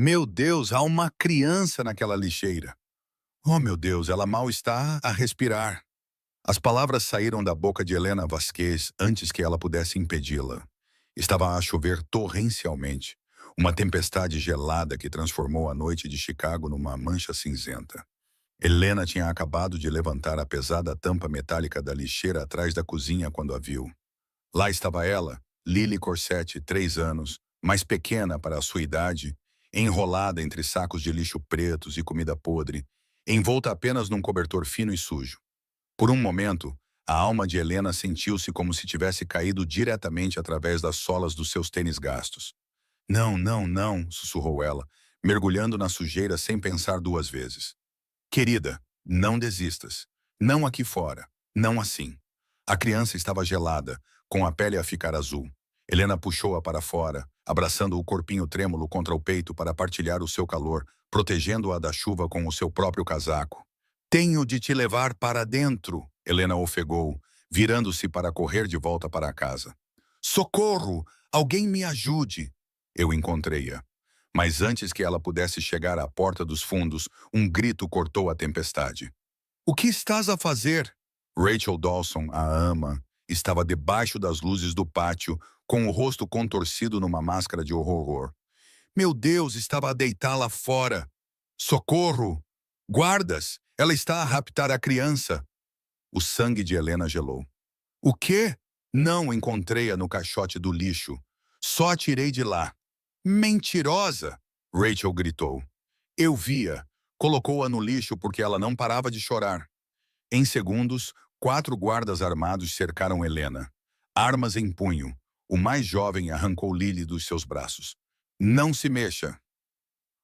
Meu Deus, há uma criança naquela lixeira. Oh, meu Deus, ela mal está a respirar. As palavras saíram da boca de Helena Vasquez antes que ela pudesse impedi-la. Estava a chover torrencialmente, uma tempestade gelada que transformou a noite de Chicago numa mancha cinzenta. Helena tinha acabado de levantar a pesada tampa metálica da lixeira atrás da cozinha quando a viu. Lá estava ela, Lily Corsetti, 3 anos, mais pequena para a sua idade, enrolada entre sacos de lixo pretos e comida podre, envolta apenas num cobertor fino e sujo. Por um momento, a alma de Helena sentiu-se como se tivesse caído diretamente através das solas dos seus tênis gastos. Não, não, não, sussurrou ela, mergulhando na sujeira sem pensar duas vezes. Querida, não desistas. Não aqui fora. Não assim. A criança estava gelada, com a pele a ficar azul. Helena puxou-a para fora, abraçando o corpinho trêmulo contra o peito para partilhar o seu calor, protegendo-a da chuva com o seu próprio casaco. Tenho de te levar para dentro, Helena ofegou, virando-se para correr de volta para a casa. Socorro! Alguém me ajude! Eu encontrei-a. Mas antes que ela pudesse chegar à porta dos fundos, um grito cortou a tempestade. O que estás a fazer? Rachel Dawson, a ama, estava debaixo das luzes do pátio, com o rosto contorcido numa máscara de horror. Meu Deus, estava a deitá-la fora. Socorro! Guardas! Ela está a raptar a criança. O sangue de Helena gelou. O quê? Não encontrei-a no caixote do lixo. Só a tirei de lá. Mentirosa! Rachel gritou. Eu vi-a. Colocou-a no lixo porque ela não parava de chorar. Em segundos, 4 guardas armados cercaram Helena. Armas em punho. O mais jovem arrancou Lily dos seus braços. Não se mexa.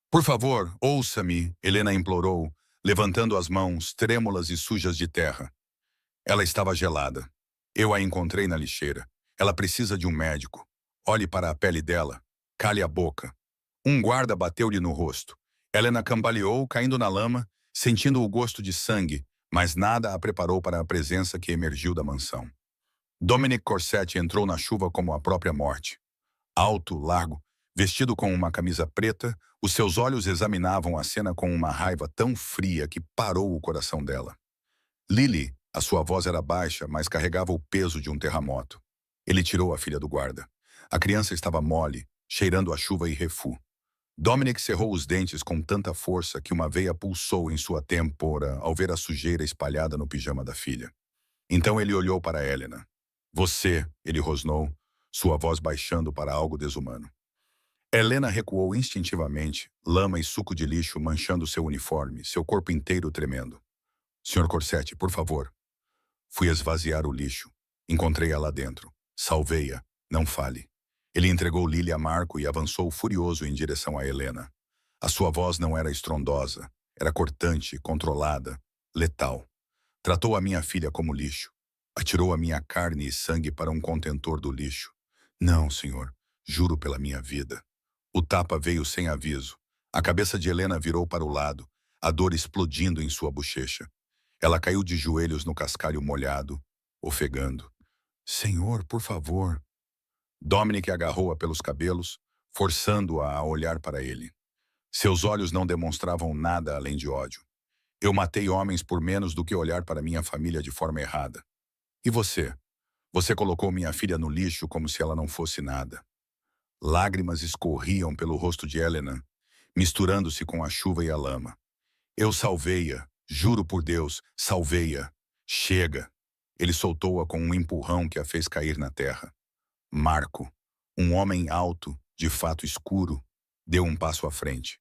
Por favor, ouça-me, Helena implorou, levantando as mãos, trêmulas e sujas de terra. Ela estava gelada. Eu a encontrei na lixeira. Ela precisa de um médico. Olhe para a pele dela. Cale a boca. Um guarda bateu-lhe no rosto. Helena cambaleou, caindo na lama, sentindo o gosto de sangue, mas nada a preparou para a presença que emergiu da mansão. Dominic Corsetti entrou na chuva como a própria morte. Alto, largo, vestido com uma camisa preta, os seus olhos examinavam a cena com uma raiva tão fria que parou o coração dela. Lily, a sua voz era baixa, mas carregava o peso de um terremoto. Ele tirou a filha do guarda. A criança estava mole, cheirando a chuva e refu. Dominic cerrou os dentes com tanta força que uma veia pulsou em sua têmpora ao ver a sujeira espalhada no pijama da filha. Então ele olhou para Helena. Você, ele rosnou, sua voz baixando para algo desumano. Helena recuou instintivamente, lama e suco de lixo manchando seu uniforme, seu corpo inteiro tremendo. Senhor Corsetti, por favor. Fui esvaziar o lixo. Encontrei-a lá dentro. Salvei-a. Não fale. Ele entregou Lily a Marco e avançou furioso em direção a Helena. A sua voz não era estrondosa. Era cortante, controlada, letal. Tratou a minha filha como lixo. Atirou a minha carne e sangue para um contentor do lixo. Não, senhor. Juro pela minha vida. O tapa veio sem aviso. A cabeça de Helena virou para o lado, a dor explodindo em sua bochecha. Ela caiu de joelhos no cascalho molhado, ofegando. Senhor, por favor. Dominic agarrou-a pelos cabelos, forçando-a a olhar para ele. Seus olhos não demonstravam nada além de ódio. Eu matei homens por menos do que olhar para minha família de forma errada. E você? Você colocou minha filha no lixo como se ela não fosse nada. Lágrimas escorriam pelo rosto de Helena, misturando-se com a chuva e a lama. Eu salvei-a, juro por Deus, salvei-a. Chega! Ele soltou-a com um empurrão que a fez cair na terra. Marco, um homem alto, de fato escuro, deu um passo à frente.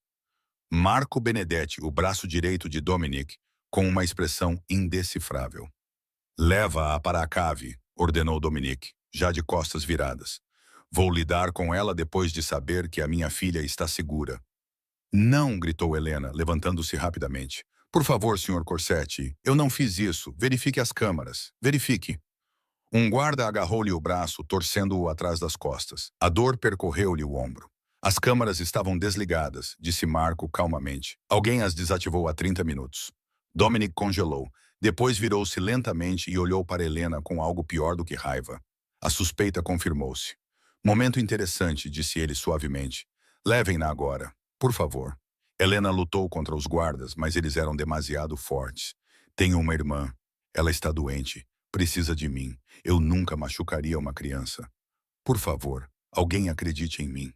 Marco Benedetti, o braço direito de Dominic, com uma expressão indecifrável. Leva-a para a cave, ordenou Dominic, já de costas viradas. Vou lidar com ela depois de saber que a minha filha está segura. Não, gritou Helena, levantando-se rapidamente. Por favor, Sr. Corsetti, eu não fiz isso. Verifique as câmaras. Verifique. Um guarda agarrou-lhe o braço, torcendo-o atrás das costas. A dor percorreu-lhe o ombro. As câmaras estavam desligadas, disse Marco calmamente. Alguém as desativou há 30 minutos. Dominic congelou. Depois virou-se lentamente e olhou para Helena com algo pior do que raiva. A suspeita confirmou-se. Momento interessante, disse ele suavemente. Levem-na agora. Por favor. Helena lutou contra os guardas, mas eles eram demasiado fortes. Tenho uma irmã. Ela está doente. Precisa de mim. Eu nunca machucaria uma criança. Por favor, alguém acredite em mim.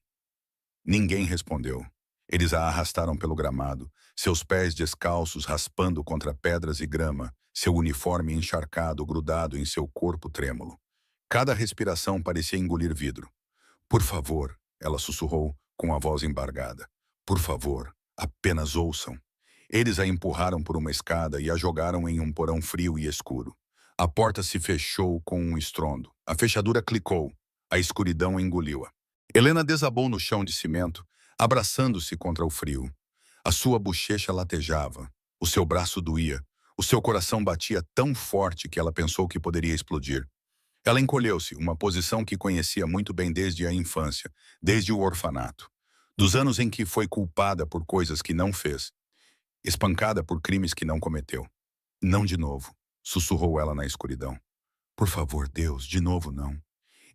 Ninguém respondeu. Eles a arrastaram pelo gramado, seus pés descalços raspando contra pedras e grama, seu uniforme encharcado grudado em seu corpo trêmulo. Cada respiração parecia engolir vidro. Por favor, ela sussurrou com a voz embargada. Por favor, apenas ouçam. Eles a empurraram por uma escada e a jogaram em um porão frio e escuro. A porta se fechou com um estrondo. A fechadura clicou. A escuridão engoliu-a. Helena desabou no chão de cimento, abraçando-se contra o frio. A sua bochecha latejava. O seu braço doía. O seu coração batia tão forte que ela pensou que poderia explodir. Ela encolheu-se, uma posição que conhecia muito bem desde a infância, desde o orfanato. Dos anos em que foi culpada por coisas que não fez, espancada por crimes que não cometeu. Não de novo, sussurrou ela na escuridão. Por favor, Deus, de novo não.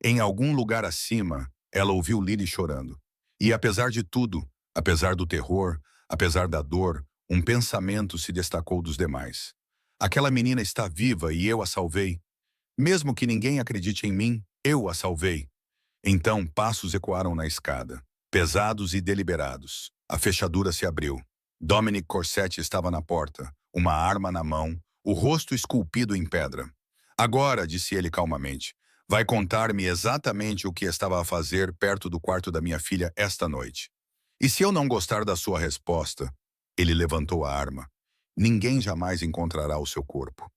Em algum lugar acima, ela ouviu Lily chorando. E apesar de tudo, apesar do terror, apesar da dor, um pensamento se destacou dos demais. Aquela menina está viva e eu a salvei. Mesmo que ninguém acredite em mim, eu a salvei. Então passos ecoaram na escada, pesados e deliberados. A fechadura se abriu. Dominic Corsetti estava na porta, uma arma na mão, o rosto esculpido em pedra. Agora, disse ele calmamente, vai contar-me exatamente o que estava a fazer perto do quarto da minha filha esta noite. E se eu não gostar da sua resposta? Ele levantou a arma. Ninguém jamais encontrará o seu corpo.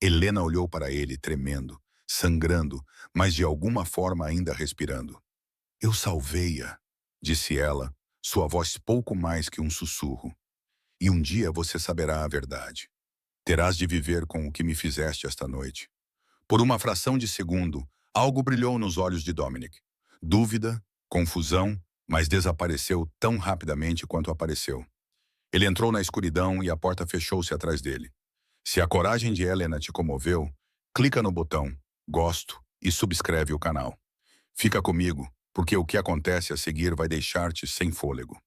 Helena olhou para ele, tremendo, sangrando, mas de alguma forma ainda respirando. Eu salvei-a, disse ela, sua voz pouco mais que um sussurro. E um dia você saberá a verdade. Terás de viver com o que me fizeste esta noite. Por uma fração de segundo, algo brilhou nos olhos de Dominic. Dúvida, confusão, mas desapareceu tão rapidamente quanto apareceu. Ele entrou na escuridão e a porta fechou-se atrás dele. Se a coragem de Helena te comoveu, clica no botão Gosto e subscreve o canal. Fica comigo, porque o que acontece a seguir vai deixar-te sem fôlego.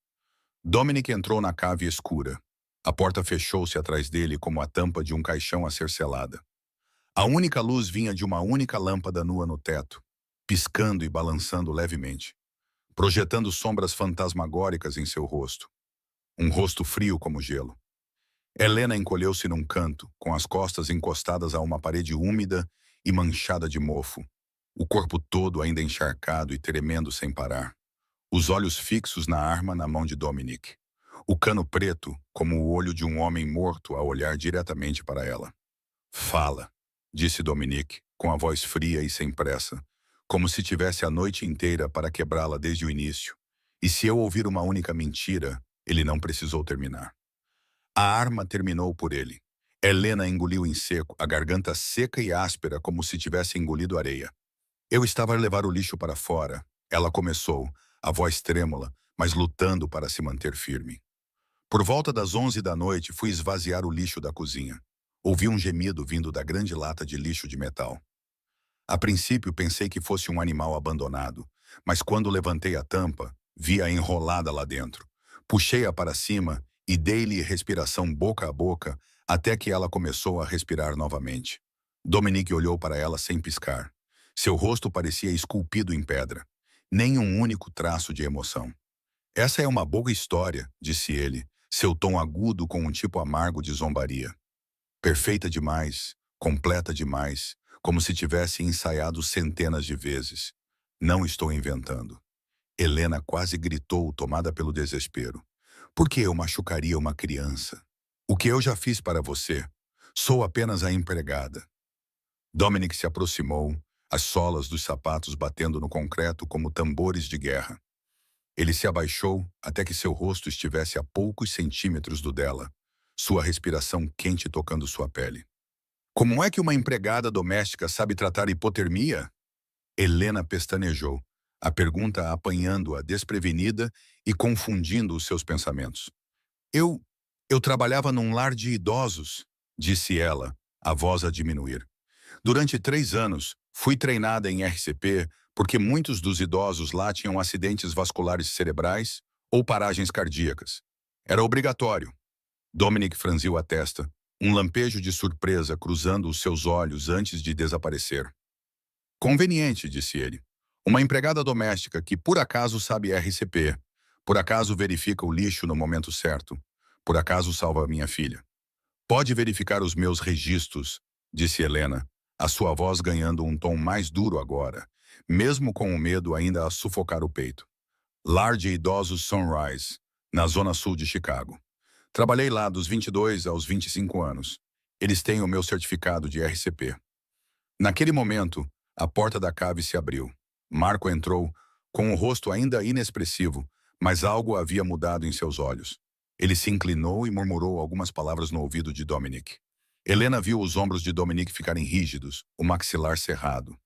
Dominic entrou na cave escura. A porta fechou-se atrás dele como a tampa de um caixão a ser selada. A única luz vinha de uma única lâmpada nua no teto, piscando e balançando levemente, projetando sombras fantasmagóricas em seu rosto. Um rosto frio como gelo. Helena encolheu-se num canto, com as costas encostadas a uma parede úmida e manchada de mofo, o corpo todo ainda encharcado e tremendo sem parar. Os olhos fixos na arma na mão de Dominic. O cano preto, como o olho de um homem morto a olhar diretamente para ela. Fala, disse Dominic, com a voz fria e sem pressa, como se tivesse a noite inteira para quebrá-la desde o início. E se eu ouvir uma única mentira, ele não precisou terminar. A arma terminou por ele. Helena engoliu em seco, a garganta seca e áspera como se tivesse engolido areia. Eu estava a levar o lixo para fora. Ela começou, a voz trêmula, mas lutando para se manter firme. Por volta das 11 da noite, fui esvaziar o lixo da cozinha. Ouvi um gemido vindo da grande lata de lixo de metal. A princípio, pensei que fosse um animal abandonado, mas quando levantei a tampa, vi-a enrolada lá dentro. Puxei-a para cima e dei-lhe respiração boca a boca até que ela começou a respirar novamente. Dominic olhou para ela sem piscar. Seu rosto parecia esculpido em pedra. Nem um único traço de emoção. Essa é uma boa história, disse ele, seu tom agudo com um tipo amargo de zombaria. Perfeita demais, completa demais, como se tivesse ensaiado centenas de vezes. Não estou inventando. Helena quase gritou, tomada pelo desespero. Por que eu machucaria uma criança? O que eu já fiz para você? Sou apenas a empregada. Dominic se aproximou, as solas dos sapatos batendo no concreto como tambores de guerra. Ele se abaixou até que seu rosto estivesse a poucos centímetros do dela, sua respiração quente tocando sua pele. Como é que uma empregada doméstica sabe tratar hipotermia? Helena pestanejou, a pergunta apanhando-a desprevenida e confundindo os seus pensamentos. Eu trabalhava num lar de idosos, disse ela, a voz a diminuir. Durante 3 anos, fui treinada em RCP porque muitos dos idosos lá tinham acidentes vasculares cerebrais ou paragens cardíacas. Era obrigatório. Dominic franziu a testa, um lampejo de surpresa cruzando os seus olhos antes de desaparecer. Conveniente, disse ele. Uma empregada doméstica que por acaso sabe RCP, por acaso verifica o lixo no momento certo, por acaso salva minha filha. Pode verificar os meus registros, disse Helena, a sua voz ganhando um tom mais duro agora, mesmo com o medo ainda a sufocar o peito. Lar de idosos Sunrise, na zona sul de Chicago. Trabalhei lá dos 22 aos 25 anos. Eles têm o meu certificado de RCP. Naquele momento, a porta da cave se abriu. Marco entrou, com o rosto ainda inexpressivo, mas algo havia mudado em seus olhos. Ele se inclinou e murmurou algumas palavras no ouvido de Dominic. Helena viu os ombros de Dominic ficarem rígidos, o maxilar cerrado.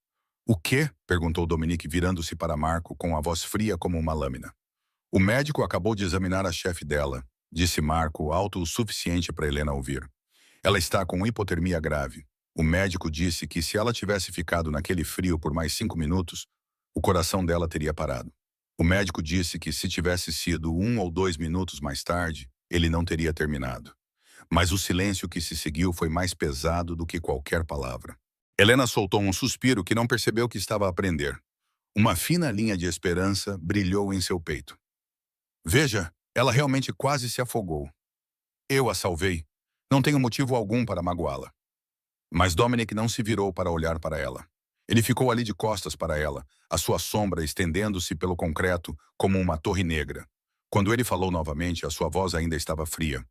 "O quê?" perguntou Dominic, virando-se para Marco com a voz fria como uma lâmina. "O médico acabou de examinar a chefe dela", disse Marco, alto o suficiente para Helena ouvir. "Ela está com hipotermia grave. O médico disse que se ela tivesse ficado naquele frio por mais 5 minutos, o coração dela teria parado. O médico disse que se tivesse sido 1 ou 2 minutos mais tarde, ele não teria terminado. Mas o silêncio que se seguiu foi mais pesado do que qualquer palavra." Helena soltou um suspiro que não percebeu que estava a aprender. Uma fina linha de esperança brilhou em seu peito. "Veja, ela realmente quase se afogou. Eu a salvei. Não tenho motivo algum para magoá-la." Mas Dominic não se virou para olhar para ela. Ele ficou ali de costas para ela, a sua sombra estendendo-se pelo concreto como uma torre negra. Quando ele falou novamente, a sua voz ainda estava fria.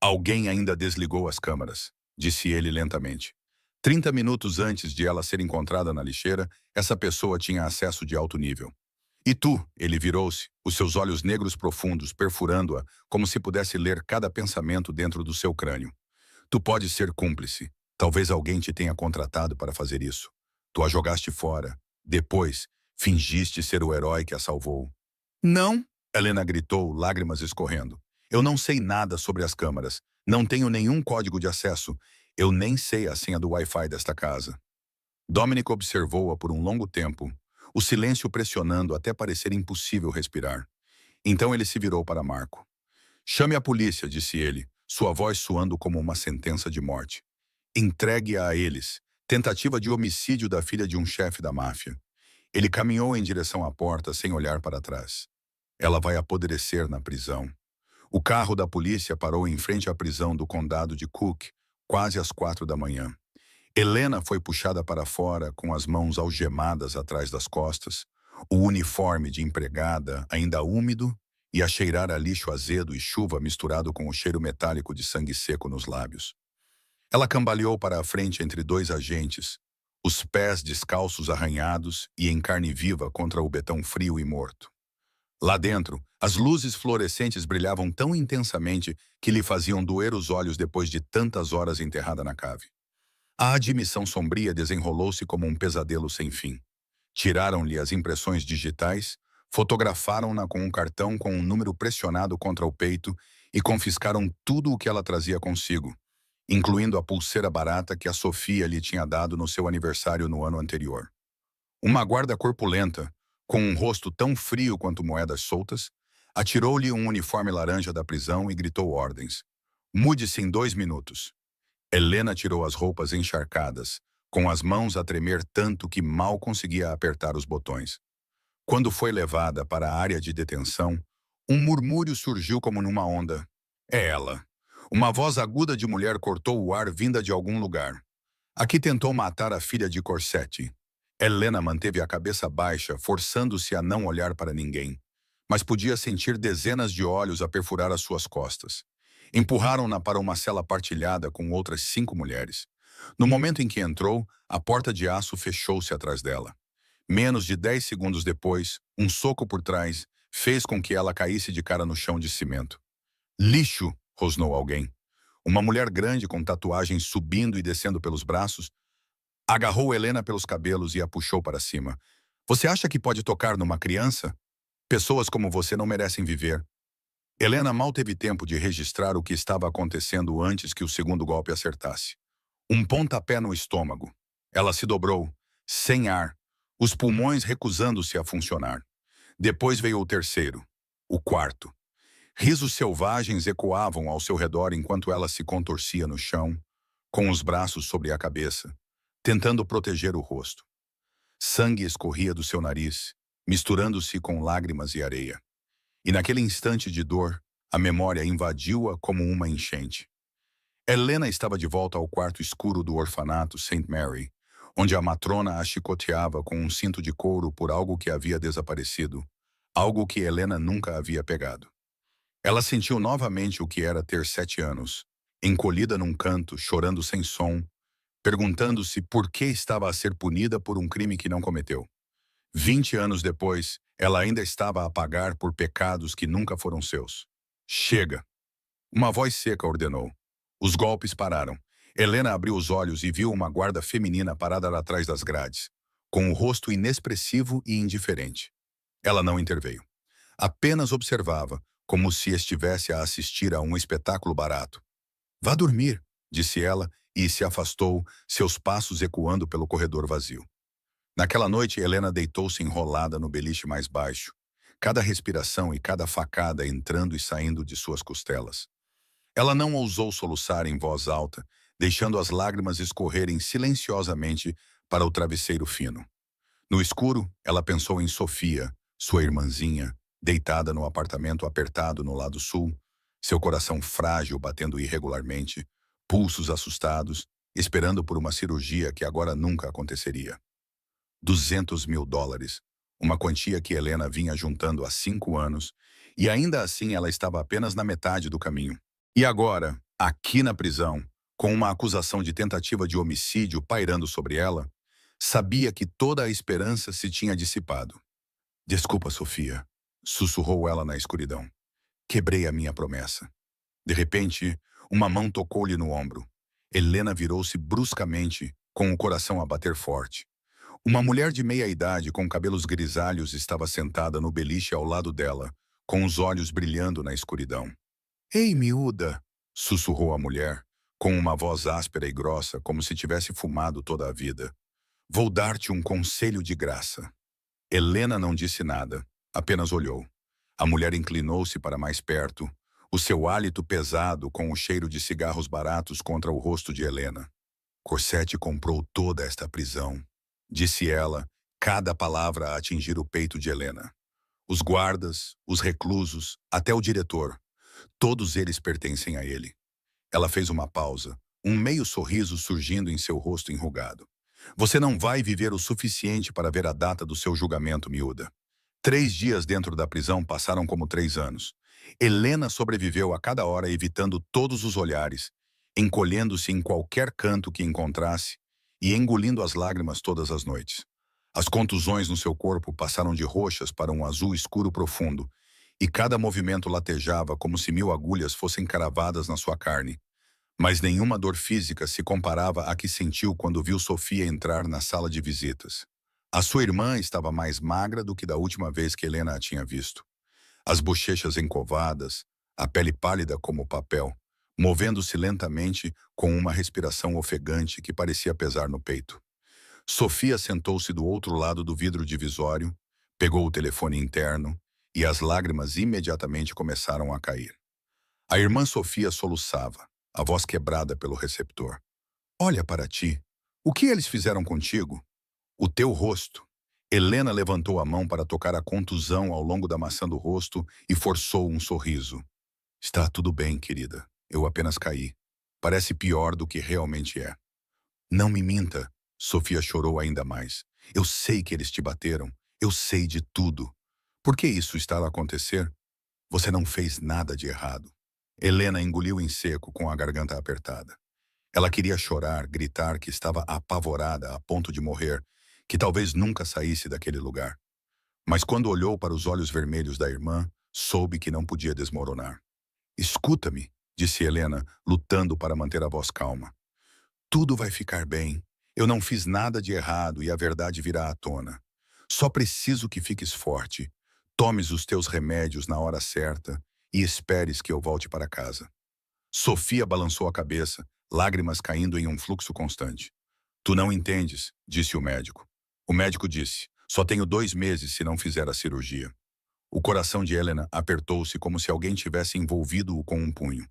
"Alguém ainda desligou as câmaras", disse ele lentamente. 30 minutos antes de ela ser encontrada na lixeira, essa pessoa tinha acesso de alto nível. "E tu?" Ele virou-se, os seus olhos negros profundos perfurando-a, como se pudesse ler cada pensamento dentro do seu crânio. "Tu podes ser cúmplice. Talvez alguém te tenha contratado para fazer isso. Tu a jogaste fora. Depois, fingiste ser o herói que a salvou." "Não!" Helena gritou, lágrimas escorrendo. "Eu não sei nada sobre as câmaras. Não tenho nenhum código de acesso. Eu nem sei a senha do Wi-Fi desta casa." Dominic observou-a por um longo tempo, o silêncio pressionando até parecer impossível respirar. Então ele se virou para Marco. "Chame a polícia", disse ele, sua voz soando como uma sentença de morte. "Entregue-a a eles. Tentativa de homicídio da filha de um chefe da máfia." Ele caminhou em direção à porta sem olhar para trás. "Ela vai apodrecer na prisão." O carro da polícia parou em frente à prisão do condado de Cook, quase às 4 da manhã. Helena foi puxada para fora com as mãos algemadas atrás das costas, o uniforme de empregada ainda úmido e a cheirar a lixo azedo e chuva misturado com o cheiro metálico de sangue seco nos lábios. Ela cambaleou para a frente entre 2 agentes, os pés descalços arranhados e em carne viva contra o betão frio e morto. Lá dentro, as luzes fluorescentes brilhavam tão intensamente que lhe faziam doer os olhos depois de tantas horas enterrada na cave. A admissão sombria desenrolou-se como um pesadelo sem fim. Tiraram-lhe as impressões digitais, fotografaram-na com um cartão com um número pressionado contra o peito e confiscaram tudo o que ela trazia consigo, incluindo a pulseira barata que a Sofia lhe tinha dado no seu aniversário no ano anterior. Uma guarda corpulenta, com um rosto tão frio quanto moedas soltas, atirou-lhe um uniforme laranja da prisão e gritou ordens. "Mude-se em 2 minutos." Helena tirou as roupas encharcadas, com as mãos a tremer tanto que mal conseguia apertar os botões. Quando foi levada para a área de detenção, um murmúrio surgiu como numa onda. "É ela." Uma voz aguda de mulher cortou o ar vinda de algum lugar. "Aqui tentou matar a filha de Corsetti." Helena manteve a cabeça baixa, forçando-se a não olhar para ninguém, mas podia sentir dezenas de olhos a perfurar as suas costas. Empurraram-na para uma cela partilhada com outras 5 mulheres. No momento em que entrou, a porta de aço fechou-se atrás dela. Menos de 10 segundos depois, um soco por trás fez com que ela caísse de cara no chão de cimento. "Lixo!" rosnou alguém. Uma mulher grande com tatuagens subindo e descendo pelos braços agarrou Helena pelos cabelos e a puxou para cima. "Você acha que pode tocar numa criança? Pessoas como você não merecem viver." Helena mal teve tempo de registrar o que estava acontecendo antes que o segundo golpe acertasse. Um pontapé no estômago. Ela se dobrou, sem ar, os pulmões recusando-se a funcionar. Depois veio o terceiro. O quarto. Risos selvagens ecoavam ao seu redor enquanto ela se contorcia no chão, com os braços sobre a cabeça, tentando proteger o rosto. Sangue escorria do seu nariz, misturando-se com lágrimas e areia. E naquele instante de dor, a memória invadiu-a como uma enchente. Helena estava de volta ao quarto escuro do orfanato Saint Mary, onde a matrona a chicoteava com um cinto de couro por algo que havia desaparecido, algo que Helena nunca havia pegado. Ela sentiu novamente o que era ter 7 anos, encolhida num canto, chorando sem som, perguntando-se por que estava a ser punida por um crime que não cometeu. 20 anos depois, ela ainda estava a pagar por pecados que nunca foram seus. Chega! Uma voz seca ordenou. Os golpes pararam. Helena abriu os olhos e viu uma guarda feminina parada atrás das grades, com o rosto inexpressivo e indiferente. Ela não interveio. Apenas observava, como se estivesse a assistir a um espetáculo barato. Vá dormir, disse ela e se afastou, seus passos ecoando pelo corredor vazio. Naquela noite, Helena deitou-se enrolada no beliche mais baixo, cada respiração e cada facada entrando e saindo de suas costelas. Ela não ousou soluçar em voz alta, deixando as lágrimas escorrerem silenciosamente para o travesseiro fino. No escuro, ela pensou em Sofia, sua irmãzinha, deitada no apartamento apertado no lado sul, seu coração frágil batendo irregularmente, pulsos assustados, esperando por uma cirurgia que agora nunca aconteceria. $200.000, uma quantia que Helena vinha juntando há 5 anos, e ainda assim ela estava apenas na metade do caminho. E agora, aqui na prisão, com uma acusação de tentativa de homicídio pairando sobre ela, sabia que toda a esperança se tinha dissipado. Desculpa, Sofia, sussurrou ela na escuridão. Quebrei a minha promessa. De repente, uma mão tocou-lhe no ombro. Helena virou-se bruscamente, com o coração a bater forte. Uma mulher de meia-idade com cabelos grisalhos estava sentada no beliche ao lado dela, com os olhos brilhando na escuridão. Ei, miúda, sussurrou a mulher, com uma voz áspera e grossa, como se tivesse fumado toda a vida. Vou dar-te um conselho de graça. Helena não disse nada, apenas olhou. A mulher inclinou-se para mais perto, o seu hálito pesado com o cheiro de cigarros baratos contra o rosto de Helena. Cosette comprou toda esta prisão, disse ela, cada palavra a atingir o peito de Helena. Os guardas, os reclusos, até o diretor, todos eles pertencem a ele. Ela fez uma pausa, um meio sorriso surgindo em seu rosto enrugado. Você não vai viver o suficiente para ver a data do seu julgamento, miúda. 3 dias dentro da prisão passaram como 3 anos. Helena sobreviveu a cada hora evitando todos os olhares, encolhendo-se em qualquer canto que encontrasse e engolindo as lágrimas todas as noites. As contusões no seu corpo passaram de roxas para um azul escuro profundo, e cada movimento latejava como se 1000 agulhas fossem cravadas na sua carne. Mas nenhuma dor física se comparava à que sentiu quando viu Sofia entrar na sala de visitas. A sua irmã estava mais magra do que da última vez que Helena a tinha visto. As bochechas encovadas, a pele pálida como papel, movendo-se lentamente com uma respiração ofegante que parecia pesar no peito. Sofia sentou-se do outro lado do vidro divisório, pegou o telefone interno e as lágrimas imediatamente começaram a cair. A irmã Sofia soluçava, a voz quebrada pelo receptor. Olha para ti. O que eles fizeram contigo? O teu rosto. Helena levantou a mão para tocar a contusão ao longo da maçã do rosto e forçou um sorriso. Está tudo bem, querida. Eu apenas caí. Parece pior do que realmente é. Não me minta. Sofia chorou ainda mais. Eu sei que eles te bateram. Eu sei de tudo. Por que isso está a acontecer? Você não fez nada de errado. Helena engoliu em seco com a garganta apertada. Ela queria chorar, gritar que estava apavorada a ponto de morrer, que talvez nunca saísse daquele lugar. Mas quando olhou para os olhos vermelhos da irmã, soube que não podia desmoronar. Escuta-me, disse Helena, lutando para manter a voz calma. Tudo vai ficar bem. Eu não fiz nada de errado e a verdade virá à tona. Só preciso que fiques forte. Tomes os teus remédios na hora certa e esperes que eu volte para casa. Sofia balançou a cabeça, lágrimas caindo em um fluxo constante. Tu não entendes, disse o médico. O médico disse, só tenho 2 meses se não fizer a cirurgia. O coração de Helena apertou-se como se alguém tivesse envolvido-o com um punho.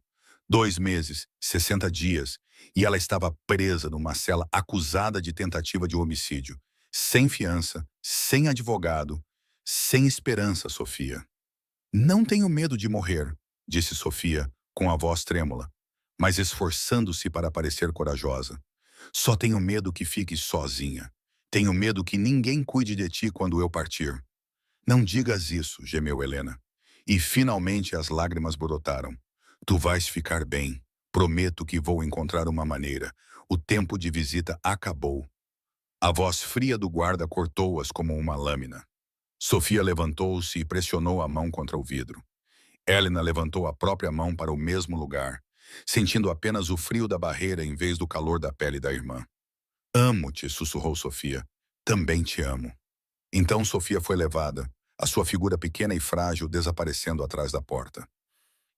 2 meses, 60 dias, e ela estava presa numa cela acusada de tentativa de homicídio. Sem fiança, sem advogado, sem esperança, Sofia. Não tenho medo de morrer, disse Sofia, com a voz trêmula, mas esforçando-se para parecer corajosa. Só tenho medo que fiques sozinha. Tenho medo que ninguém cuide de ti quando eu partir. Não digas isso, gemeu Helena. E finalmente as lágrimas brotaram. Tu vais ficar bem. Prometo que vou encontrar uma maneira. O tempo de visita acabou. A voz fria do guarda cortou-as como uma lâmina. Sofia levantou-se e pressionou a mão contra o vidro. Helena levantou a própria mão para o mesmo lugar, sentindo apenas o frio da barreira em vez do calor da pele da irmã. Amo-te, sussurrou Sofia. Também te amo. Então Sofia foi levada, a sua figura pequena e frágil desaparecendo atrás da porta.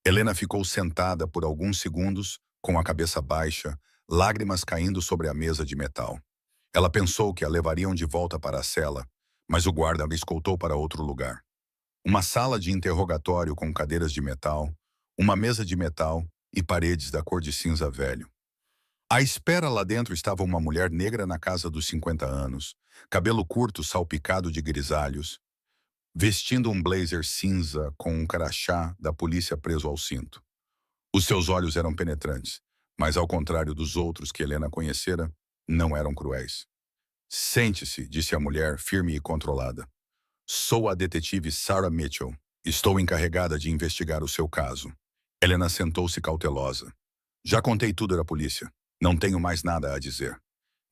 Helena ficou sentada por alguns segundos, com a cabeça baixa, lágrimas caindo sobre a mesa de metal. Ela pensou que a levariam de volta para a cela, mas o guarda a escoltou para outro lugar. Uma sala de interrogatório com cadeiras de metal, uma mesa de metal e paredes da cor de cinza velho. À espera lá dentro estava uma mulher negra na casa dos 50 anos, cabelo curto salpicado de grisalhos, vestindo um blazer cinza com um crachá da polícia preso ao cinto. Os seus olhos eram penetrantes, mas ao contrário dos outros que Helena conhecera, não eram cruéis. Sente-se, disse a mulher, firme e controlada. Sou a detetive Sarah Mitchell. Estou encarregada de investigar o seu caso. Helena sentou-se cautelosa. Já contei tudo à polícia. Não tenho mais nada a dizer.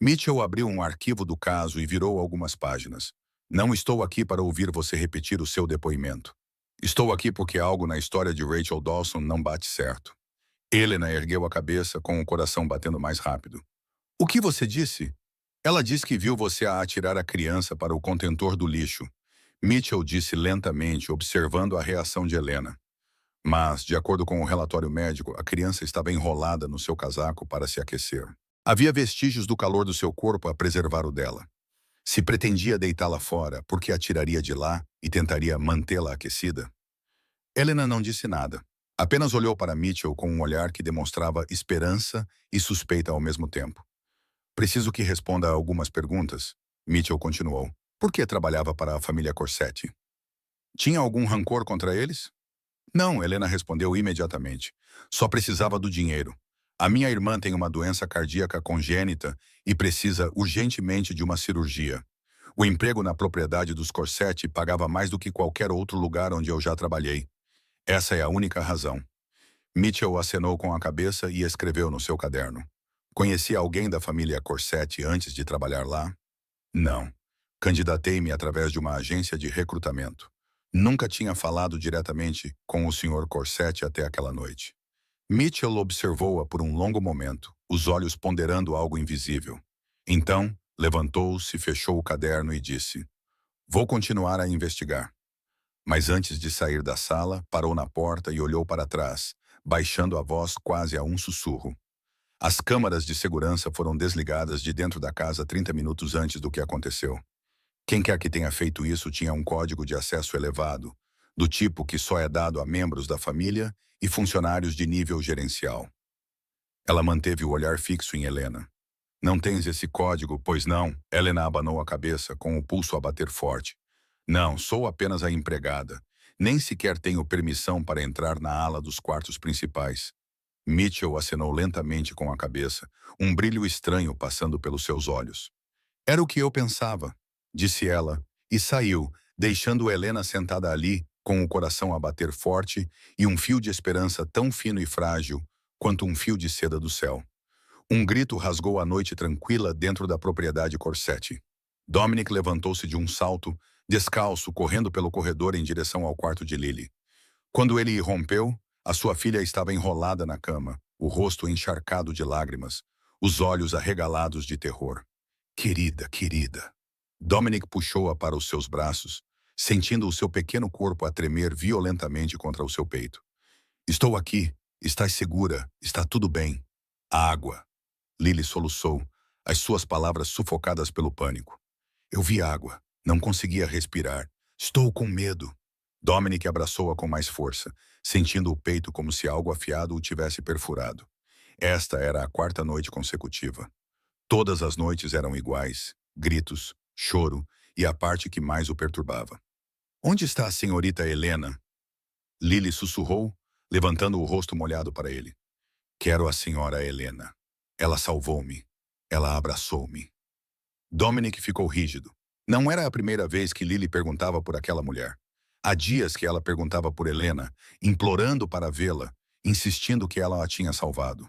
Mitchell abriu um arquivo do caso e virou algumas páginas. Não estou aqui para ouvir você repetir o seu depoimento. Estou aqui porque algo na história de Rachel Dawson não bate certo. Helena ergueu a cabeça com o coração batendo mais rápido. O que você disse? Ela disse que viu você a atirar a criança para o contentor do lixo. Mitchell disse lentamente, observando a reação de Helena. Mas, de acordo com o relatório médico, a criança estava enrolada no seu casaco para se aquecer. Havia vestígios do calor do seu corpo a preservar o dela. Se pretendia deitá-la fora, porque a tiraria de lá e tentaria mantê-la aquecida? Helena não disse nada. Apenas olhou para Mitchell com um olhar que demonstrava esperança e suspeita ao mesmo tempo. Preciso que responda a algumas perguntas, Mitchell continuou. Por que trabalhava para a família Corsetti? Tinha algum rancor contra eles? Não, Helena respondeu imediatamente. Só precisava do dinheiro. A minha irmã tem uma doença cardíaca congênita e precisa urgentemente de uma cirurgia. O emprego na propriedade dos Corsetti pagava mais do que qualquer outro lugar onde eu já trabalhei. Essa é a única razão. Mitchell acenou com a cabeça e escreveu no seu caderno. Conhecia alguém da família Corsetti antes de trabalhar lá? Não. Candidatei-me através de uma agência de recrutamento. Nunca tinha falado diretamente com o Sr. Corsetti até aquela noite. Mitchell observou-a por um longo momento, os olhos ponderando algo invisível. Então, levantou-se, fechou o caderno e disse: Vou continuar a investigar. Mas antes de sair da sala, parou na porta e olhou para trás, baixando a voz quase a um sussurro. As câmaras de segurança foram desligadas de dentro da casa 30 minutos antes do que aconteceu. Quem quer que tenha feito isso tinha um código de acesso elevado, do tipo que só é dado a membros da família e funcionários de nível gerencial. Ela manteve o olhar fixo em Helena. Não tens esse código, pois não? Helena abanou a cabeça, com o pulso a bater forte. Não, sou apenas a empregada. Nem sequer tenho permissão para entrar na ala dos quartos principais. Mitchell acenou lentamente com a cabeça, um brilho estranho passando pelos seus olhos. Era o que eu pensava, disse ela, e saiu, deixando Helena sentada ali, com o coração a bater forte e um fio de esperança tão fino e frágil quanto um fio de seda do céu. Um grito rasgou a noite tranquila dentro da propriedade Corsetti. Dominic levantou-se de um salto, descalço, correndo pelo corredor em direção ao quarto de Lily. Quando ele irrompeu, a sua filha estava enrolada na cama, o rosto encharcado de lágrimas, os olhos arregalados de terror. Querida, querida. Dominic puxou-a para os seus braços, sentindo o seu pequeno corpo a tremer violentamente contra o seu peito. Estou aqui. Estás segura. Está tudo bem. Água. Lily soluçou, as suas palavras sufocadas pelo pânico. Eu vi água. Não conseguia respirar. Estou com medo. Dominic abraçou-a com mais força, sentindo o peito como se algo afiado o tivesse perfurado. Esta era a quarta noite consecutiva. Todas as noites eram iguais, gritos, choro e a parte que mais o perturbava. Onde está a senhorita Helena? Lily sussurrou, levantando o rosto molhado para ele. Quero a senhora Helena. Ela salvou-me. Ela abraçou-me. Dominic ficou rígido. Não era a primeira vez que Lily perguntava por aquela mulher. Há dias que ela perguntava por Helena, implorando para vê-la, insistindo que ela a tinha salvado.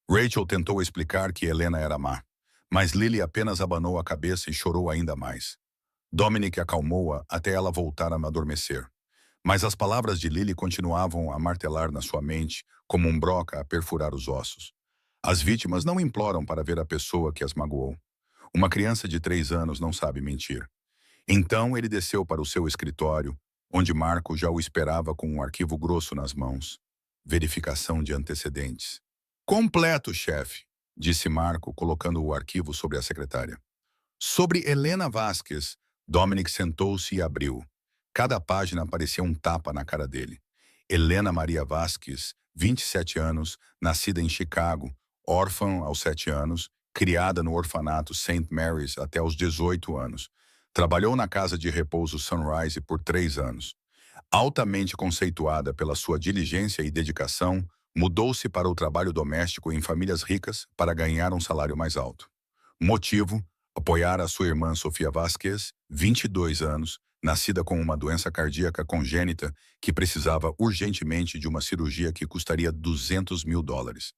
Rachel tentou explicar que Helena era má, mas Lily apenas abanou a cabeça e chorou ainda mais. Dominic acalmou-a até ela voltar a adormecer. Mas as palavras de Lily continuavam a martelar na sua mente, como um broca a perfurar os ossos. As vítimas não imploram para ver a pessoa que as magoou. Uma criança de 3 anos não sabe mentir. Então ele desceu para o seu escritório, onde Marco já o esperava com um arquivo grosso nas mãos. Verificação de antecedentes. Completo, chefe, disse Marco, colocando o arquivo sobre a secretária. Sobre Helena Vasquez, Dominic sentou-se e abriu. Cada página parecia um tapa na cara dele. Helena Maria Vasquez, 27 anos, nascida em Chicago, órfã aos 7 anos, criada no orfanato St. Mary's até os 18 anos. Trabalhou na casa de repouso Sunrise por 3 anos. Altamente conceituada pela sua diligência e dedicação, mudou-se para o trabalho doméstico em famílias ricas para ganhar um salário mais alto. Motivo: apoiar a sua irmã Sofia Vasquez, 22 anos, nascida com uma doença cardíaca congênita que precisava urgentemente de uma cirurgia que custaria $200.000.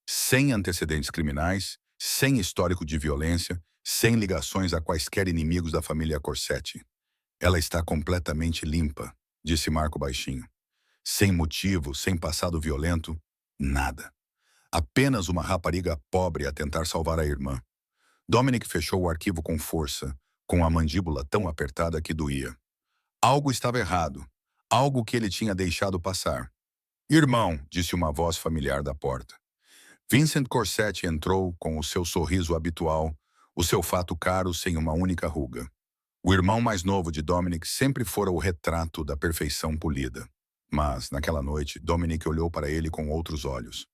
Sem antecedentes criminais, sem histórico de violência, sem ligações a quaisquer inimigos da família Corsetti. Ela está completamente limpa, disse Marco baixinho. Sem motivo, sem passado violento, nada. Apenas uma rapariga pobre a tentar salvar a irmã. Dominic fechou o arquivo com força, com a mandíbula tão apertada que doía. Algo estava errado. Algo que ele tinha deixado passar. Irmão, disse uma voz familiar da porta. Vincent Corsetti entrou com o seu sorriso habitual, o seu fato caro sem uma única ruga. O irmão mais novo de Dominic sempre fora o retrato da perfeição polida. Mas, naquela noite, Dominic olhou para ele com outros olhos.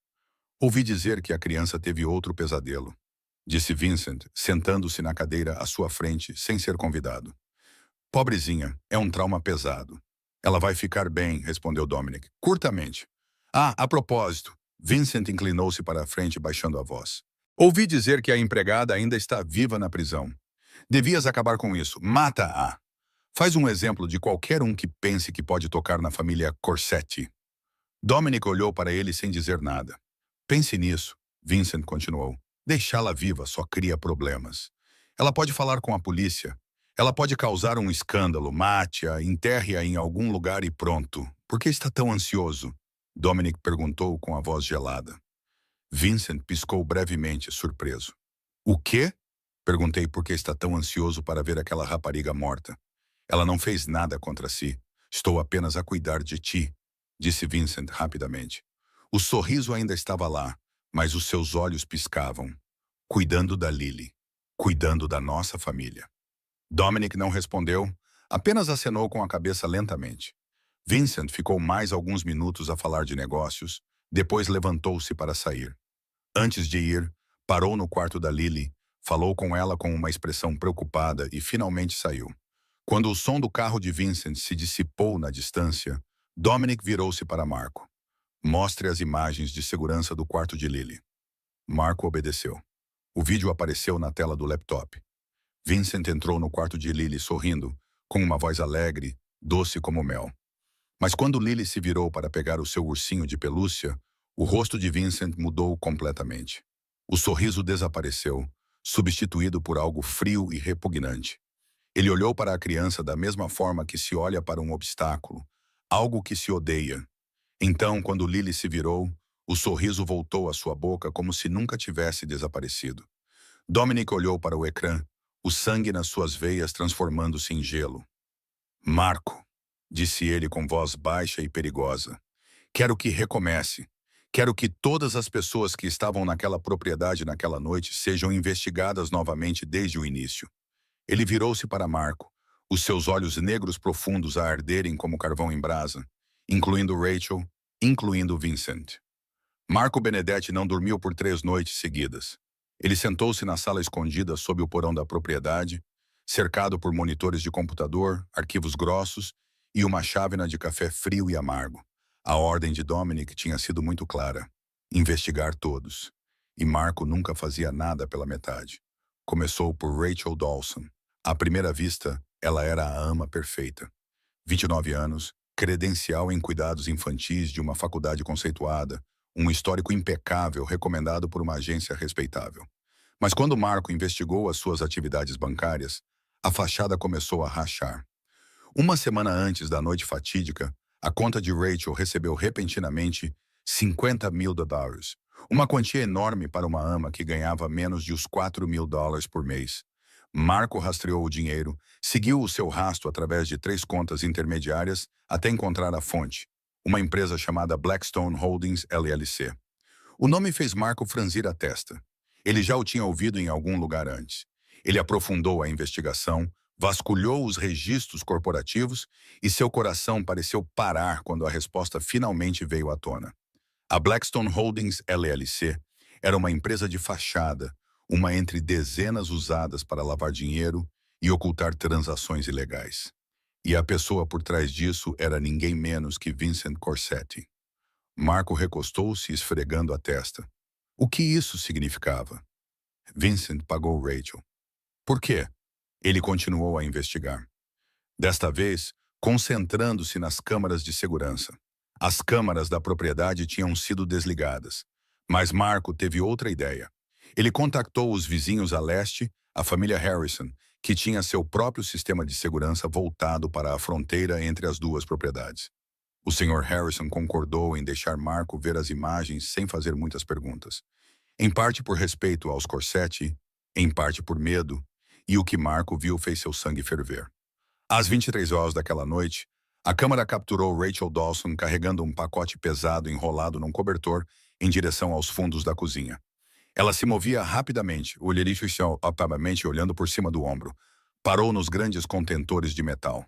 Ouvi dizer que a criança teve outro pesadelo, disse Vincent, sentando-se na cadeira à sua frente, sem ser convidado. Pobrezinha, é um trauma pesado. Ela vai ficar bem, respondeu Dominic, curtamente. Ah, a propósito, Vincent inclinou-se para a frente, baixando a voz. Ouvi dizer que a empregada ainda está viva na prisão. Devias acabar com isso. Mata-a. Faz um exemplo de qualquer um que pense que pode tocar na família Corsetti. Dominic olhou para ele sem dizer nada. Pense nisso, Vincent continuou. Deixá-la viva só cria problemas. Ela pode falar com a polícia. Ela pode causar um escândalo. Mate-a, enterre-a em algum lugar e pronto. Por que está tão ansioso? Dominic perguntou com a voz gelada. Vincent piscou brevemente, surpreso. O quê? Perguntei por que está tão ansioso para ver aquela rapariga morta. Ela não fez nada contra si. Estou apenas a cuidar de ti, disse Vincent rapidamente. O sorriso ainda estava lá, mas os seus olhos piscavam. Cuidando da Lily. Cuidando da nossa família. Dominic não respondeu, apenas acenou com a cabeça lentamente. Vincent ficou mais alguns minutos a falar de negócios, depois levantou-se para sair. Antes de ir, parou no quarto da Lily, falou com ela com uma expressão preocupada e finalmente saiu. Quando o som do carro de Vincent se dissipou na distância, Dominic virou-se para Marco. Mostre as imagens de segurança do quarto de Lily. Marco obedeceu. O vídeo apareceu na tela do laptop. Vincent entrou no quarto de Lily sorrindo, com uma voz alegre, doce como mel. Mas quando Lily se virou para pegar o seu ursinho de pelúcia, o rosto de Vincent mudou completamente. O sorriso desapareceu, substituído por algo frio e repugnante. Ele olhou para a criança da mesma forma que se olha para um obstáculo, algo que se odeia. Então, quando Lily se virou, o sorriso voltou à sua boca como se nunca tivesse desaparecido. Dominic olhou para o ecrã, o sangue nas suas veias transformando-se em gelo. Marco, disse ele com voz baixa e perigosa. Quero que recomece. Quero que todas as pessoas que estavam naquela propriedade naquela noite sejam investigadas novamente desde o início. Ele virou-se para Marco, os seus olhos negros profundos a arderem como carvão em brasa, incluindo Rachel, incluindo Vincent. Marco Benedetti não dormiu por 3 noites seguidas. Ele sentou-se na sala escondida sob o porão da propriedade, cercado por monitores de computador, arquivos grossos e uma chávena de café frio e amargo. A ordem de Dominic tinha sido muito clara: investigar todos. E Marco nunca fazia nada pela metade. Começou por Rachel Dawson. À primeira vista, ela era a ama perfeita. 29 anos, credencial em cuidados infantis de uma faculdade conceituada, um histórico impecável recomendado por uma agência respeitável. Mas quando Marco investigou as suas atividades bancárias, a fachada começou a rachar. Uma semana antes da noite fatídica, a conta de Rachel recebeu repentinamente $50.000, uma quantia enorme para uma ama que ganhava menos de os $4.000 por mês. Marco rastreou o dinheiro, seguiu o seu rastro através de 3 contas intermediárias até encontrar a fonte, uma empresa chamada Blackstone Holdings LLC. O nome fez Marco franzir a testa. Ele já o tinha ouvido em algum lugar antes. Ele aprofundou a investigação, vasculhou os registros corporativos e seu coração pareceu parar quando a resposta finalmente veio à tona. A Blackstone Holdings LLC era uma empresa de fachada, uma entre dezenas usadas para lavar dinheiro e ocultar transações ilegais. E a pessoa por trás disso era ninguém menos que Vincent Corsetti. Marco recostou-se esfregando a testa. O que isso significava? Vincent pagou Rachel. Por quê? Ele continuou a investigar. Desta vez, concentrando-se nas câmaras de segurança. As câmaras da propriedade tinham sido desligadas, mas Marco teve outra ideia. Ele contactou os vizinhos a leste, a família Harrison, que tinha seu próprio sistema de segurança voltado para a fronteira entre as duas propriedades. O Sr. Harrison concordou em deixar Marco ver as imagens sem fazer muitas perguntas. Em parte por respeito aos Corsetti, em parte por medo, e o que Marco viu fez seu sangue ferver. Às 23 horas daquela noite, a câmara capturou Rachel Dawson carregando um pacote pesado enrolado num cobertor em direção aos fundos da cozinha. Ela se movia rapidamente, apagamente olhando por cima do ombro. Parou nos grandes contentores de metal.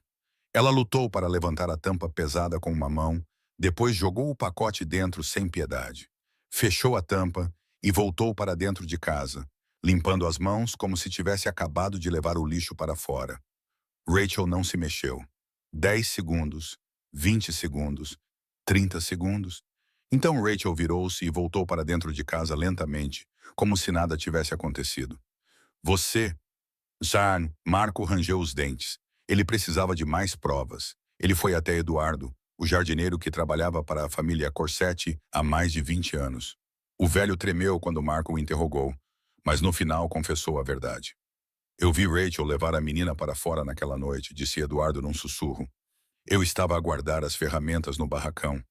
Ela lutou para levantar a tampa pesada com uma mão, depois jogou o pacote dentro sem piedade. Fechou a tampa e voltou para dentro de casa, limpando as mãos como se tivesse acabado de levar o lixo para fora. Rachel não se mexeu. 10 segundos, 20 segundos, 30 segundos. Então Rachel virou-se e voltou para dentro de casa lentamente, como se nada tivesse acontecido. Você... Marco rangeu os dentes. Ele precisava de mais provas. Ele foi até Eduardo, o jardineiro que trabalhava para a família Corsetti há mais de 20 anos. O velho tremeu quando Marco o interrogou, mas no final confessou a verdade. Eu vi Rachel levar a menina para fora naquela noite, disse Eduardo num sussurro. Eu estava a guardar as ferramentas no barracão.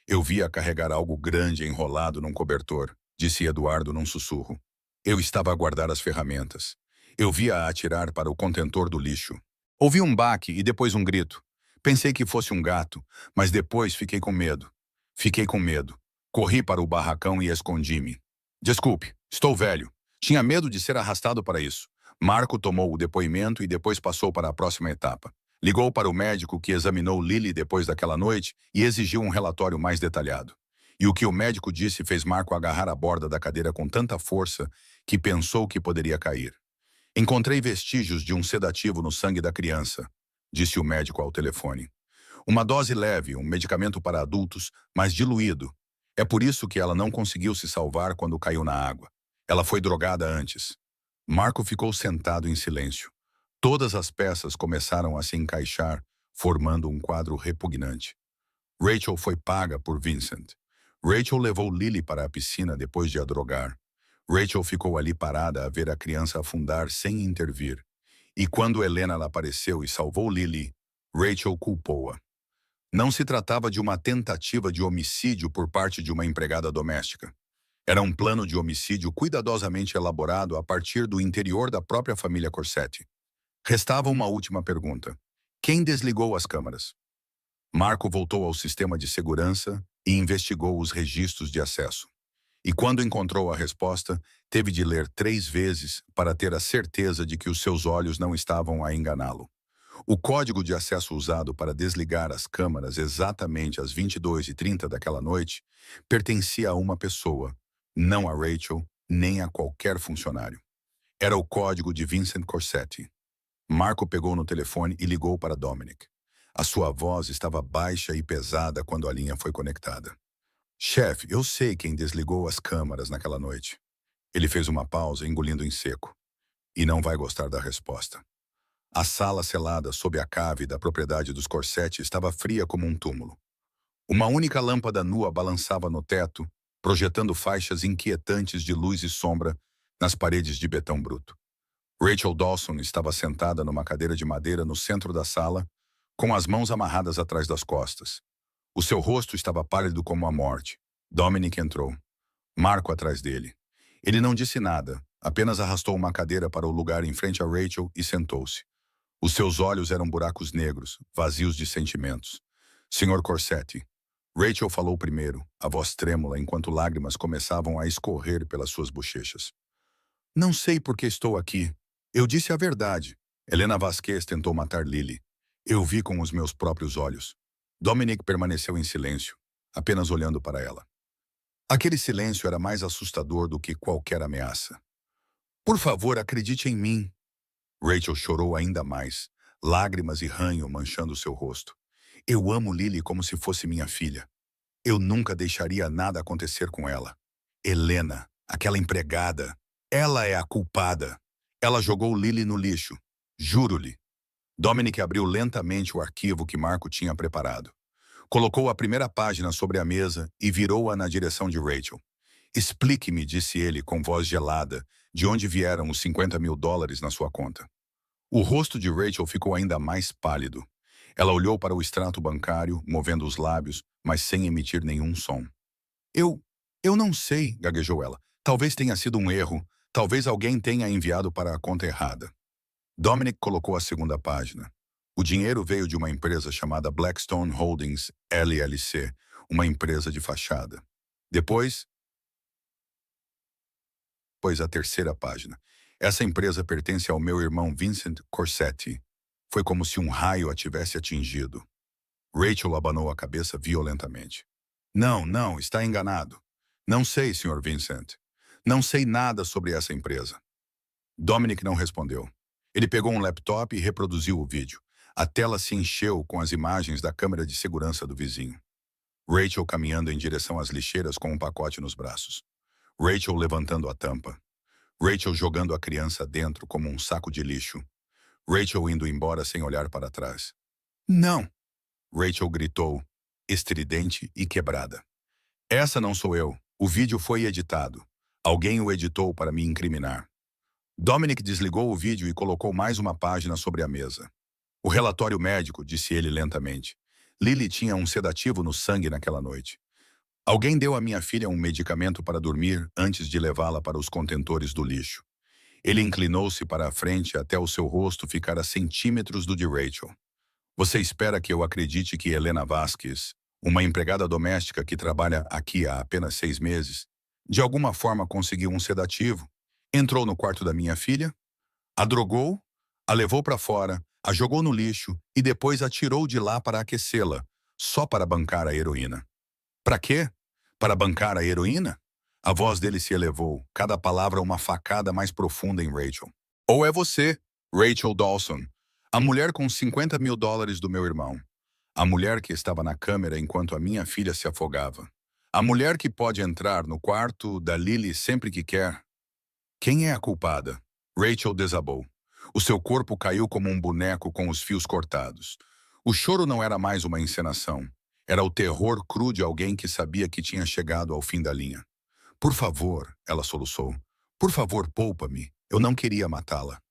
Eu vi-a carregar algo grande enrolado num cobertor, disse Eduardo num sussurro. Eu estava a guardar as ferramentas. Eu vi-a atirar para o contentor do lixo. Ouvi um baque e depois um grito. Pensei que fosse um gato, mas depois fiquei com medo. Fiquei com medo. Corri para o barracão e escondi-me. Desculpe, estou velho. Tinha medo de ser arrastado para isso. Marco tomou o depoimento e depois passou para a próxima etapa. Ligou para o médico que examinou Lily depois daquela noite e exigiu um relatório mais detalhado. E o que o médico disse fez Marco agarrar a borda da cadeira com tanta força que pensou que poderia cair. Encontrei vestígios de um sedativo no sangue da criança, disse o médico ao telefone. Uma dose leve, um medicamento para adultos, mas diluído. É por isso que ela não conseguiu se salvar quando caiu na água. Ela foi drogada antes. Marco ficou sentado em silêncio. Todas as peças começaram a se encaixar, formando um quadro repugnante. Rachel foi paga por Vincent. Rachel levou Lily para a piscina depois de a drogar. Rachel ficou ali parada a ver a criança afundar sem intervir. E quando Helena apareceu e salvou Lily, Rachel culpou-a. Não se tratava de uma tentativa de homicídio por parte de uma empregada doméstica. Era um plano de homicídio cuidadosamente elaborado a partir do interior da própria família Corsetti. Restava uma última pergunta. Quem desligou as câmaras? Marco voltou ao sistema de segurança e investigou os registros de acesso. E quando encontrou a resposta, teve de ler 3 vezes para ter a certeza de que os seus olhos não estavam a enganá-lo. O código de acesso usado para desligar as câmaras exatamente às 22h30 daquela noite pertencia a uma pessoa, não a Rachel, nem a qualquer funcionário. Era o código de Vincent Corsetti. Marco pegou no telefone e ligou para Dominic. A sua voz estava baixa e pesada quando a linha foi conectada. Chefe, eu sei quem desligou as câmaras naquela noite. Ele fez uma pausa, engolindo em seco. E não vai gostar da resposta. A sala selada sob a cave da propriedade dos Corsetti estava fria como um túmulo. Uma única lâmpada nua balançava no teto, projetando faixas inquietantes de luz e sombra nas paredes de betão bruto. Rachel Dawson estava sentada numa cadeira de madeira no centro da sala, com as mãos amarradas atrás das costas. O seu rosto estava pálido como a morte. Dominic entrou. Marco atrás dele. Ele não disse nada, apenas arrastou uma cadeira para o lugar em frente a Rachel e sentou-se. Os seus olhos eram buracos negros, vazios de sentimentos. Senhor Corsetti. Rachel falou primeiro, a voz trêmula enquanto lágrimas começavam a escorrer pelas suas bochechas. Não sei por que estou aqui. Eu disse a verdade. Helena Vasquez tentou matar Lily. Eu vi com os meus próprios olhos. Dominic permaneceu em silêncio, apenas olhando para ela. Aquele silêncio era mais assustador do que qualquer ameaça. Por favor, acredite em mim. Rachel chorou ainda mais, lágrimas e ranho manchando seu rosto. Eu amo Lily como se fosse minha filha. Eu nunca deixaria nada acontecer com ela. Helena, aquela empregada, ela é a culpada. Ela jogou Lily no lixo. Juro-lhe. Dominic abriu lentamente o arquivo que Marco tinha preparado. Colocou a primeira página sobre a mesa e virou-a na direção de Rachel. Explique-me, disse ele com voz gelada, de onde vieram os $50.000 na sua conta. O rosto de Rachel ficou ainda mais pálido. Ela olhou para o extrato bancário, movendo os lábios, mas sem emitir nenhum som. Eu não sei, gaguejou ela. Talvez tenha sido um erro. Talvez alguém tenha enviado para a conta errada. Dominic colocou a segunda página. O dinheiro veio de uma empresa chamada Blackstone Holdings, LLC, uma empresa de fachada. Depois a terceira página. Essa empresa pertence ao meu irmão Vincent Corsetti. Foi como se um raio a tivesse atingido. Rachel abanou a cabeça violentamente. Não, está enganado. Não sei, Sr. Vincent. Não sei nada sobre essa empresa. Dominic não respondeu. Ele pegou um laptop e reproduziu o vídeo. A tela se encheu com as imagens da câmera de segurança do vizinho. Rachel caminhando em direção às lixeiras com um pacote nos braços. Rachel levantando a tampa. Rachel jogando a criança dentro como um saco de lixo. Rachel indo embora sem olhar para trás. Não! Rachel gritou, estridente e quebrada. Essa não sou eu. O vídeo foi editado. Alguém o editou para me incriminar. Dominic desligou o vídeo e colocou mais uma página sobre a mesa. O relatório médico, disse ele lentamente. Lily tinha um sedativo no sangue naquela noite. Alguém deu à minha filha um medicamento para dormir antes de levá-la para os contentores do lixo. Ele inclinou-se para a frente até o seu rosto ficar a centímetros do de Rachel. Você espera que eu acredite que Helena Vasquez, uma empregada doméstica que trabalha aqui há apenas 6 meses, de alguma forma conseguiu um sedativo, entrou no quarto da minha filha, a drogou, a levou para fora, a jogou no lixo e depois a tirou de lá para aquecê-la, só para bancar a heroína. Para quê? Para bancar a heroína? A voz dele se elevou, cada palavra uma facada mais profunda em Rachel. Ou é você, Rachel Dawson, a mulher com $50.000 do meu irmão. A mulher que estava na câmera enquanto a minha filha se afogava. A mulher que pode entrar no quarto da Lily sempre que quer. Quem é a culpada? Rachel desabou. O seu corpo caiu como um boneco com os fios cortados. O choro não era mais uma encenação. Era o terror cru de alguém que sabia que tinha chegado ao fim da linha. Por favor, ela soluçou. Por favor, poupa-me. Eu não queria matá-la.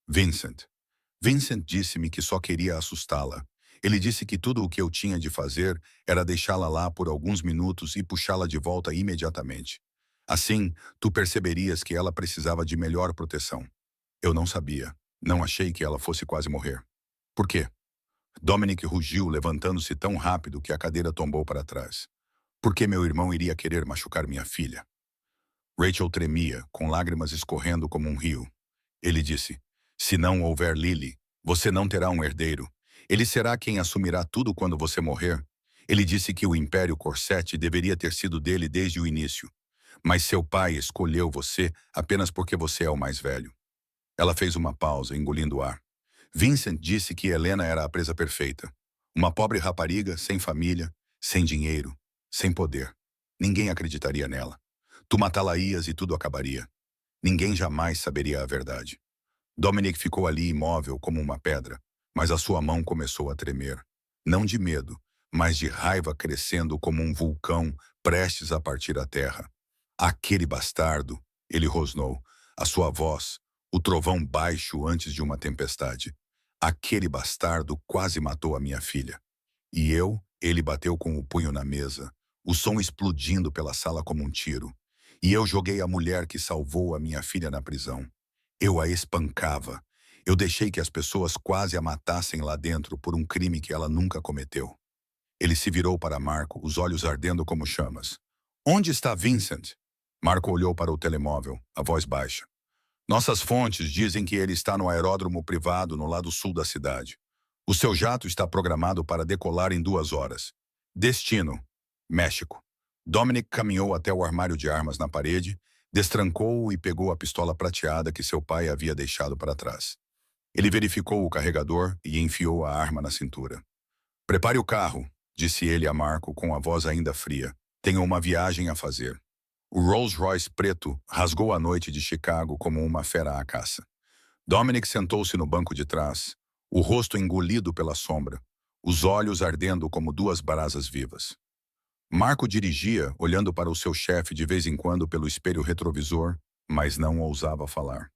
Vincent. Vincent disse-me que só queria assustá-la. Ele disse que tudo o que eu tinha de fazer era deixá-la lá por alguns minutos e puxá-la de volta imediatamente. Assim, tu perceberias que ela precisava de melhor proteção. Eu não sabia. Não achei que ela fosse quase morrer. Por quê? Dominic rugiu, levantando-se tão rápido que a cadeira tombou para trás. Por que meu irmão iria querer machucar minha filha? Rachel tremia, com lágrimas escorrendo como um rio. Ele disse, se não houver Lily, Você não terá um herdeiro. Ele será quem assumirá tudo quando você morrer. Ele disse que o Império Corset deveria ter sido dele desde o início. Mas seu pai escolheu você apenas porque você é o mais velho. Ela fez uma pausa, engolindo o ar. Vincent disse que Helena era a presa perfeita. Uma pobre rapariga, sem família, sem dinheiro, sem poder. Ninguém acreditaria nela. Tu matá-la-ias e tudo acabaria. Ninguém jamais saberia a verdade. Dominic ficou ali imóvel como uma pedra, mas a sua mão começou a tremer. Não de medo, mas de raiva crescendo como um vulcão prestes a partir a terra. Aquele bastardo, ele rosnou, a sua voz, o trovão baixo antes de uma tempestade. Aquele bastardo quase matou a minha filha. E ele bateu com o punho na mesa, o som explodindo pela sala como um tiro. E eu joguei a mulher que salvou a minha filha na prisão. Eu a espancava. Eu deixei que as pessoas quase a matassem lá dentro por um crime que ela nunca cometeu. Ele se virou para Marco, os olhos ardendo como chamas. Onde está Vincent? Marco olhou para o telemóvel, a voz baixa. Nossas fontes dizem que ele está no aeródromo privado no lado sul da cidade. O seu jato está programado para decolar em 2 horas. Destino: México. Dominic caminhou até o armário de armas na parede, destrancou-o e pegou a pistola prateada que seu pai havia deixado para trás. Ele verificou o carregador e enfiou a arma na cintura. Prepare o carro, disse ele a Marco com a voz ainda fria. Tenho uma viagem a fazer. O Rolls-Royce preto rasgou a noite de Chicago como uma fera à caça. Dominic sentou-se no banco de trás, o rosto engolido pela sombra, os olhos ardendo como 2 brasas vivas. Marco dirigia, olhando para o seu chefe de vez em quando pelo espelho retrovisor, mas não ousava falar.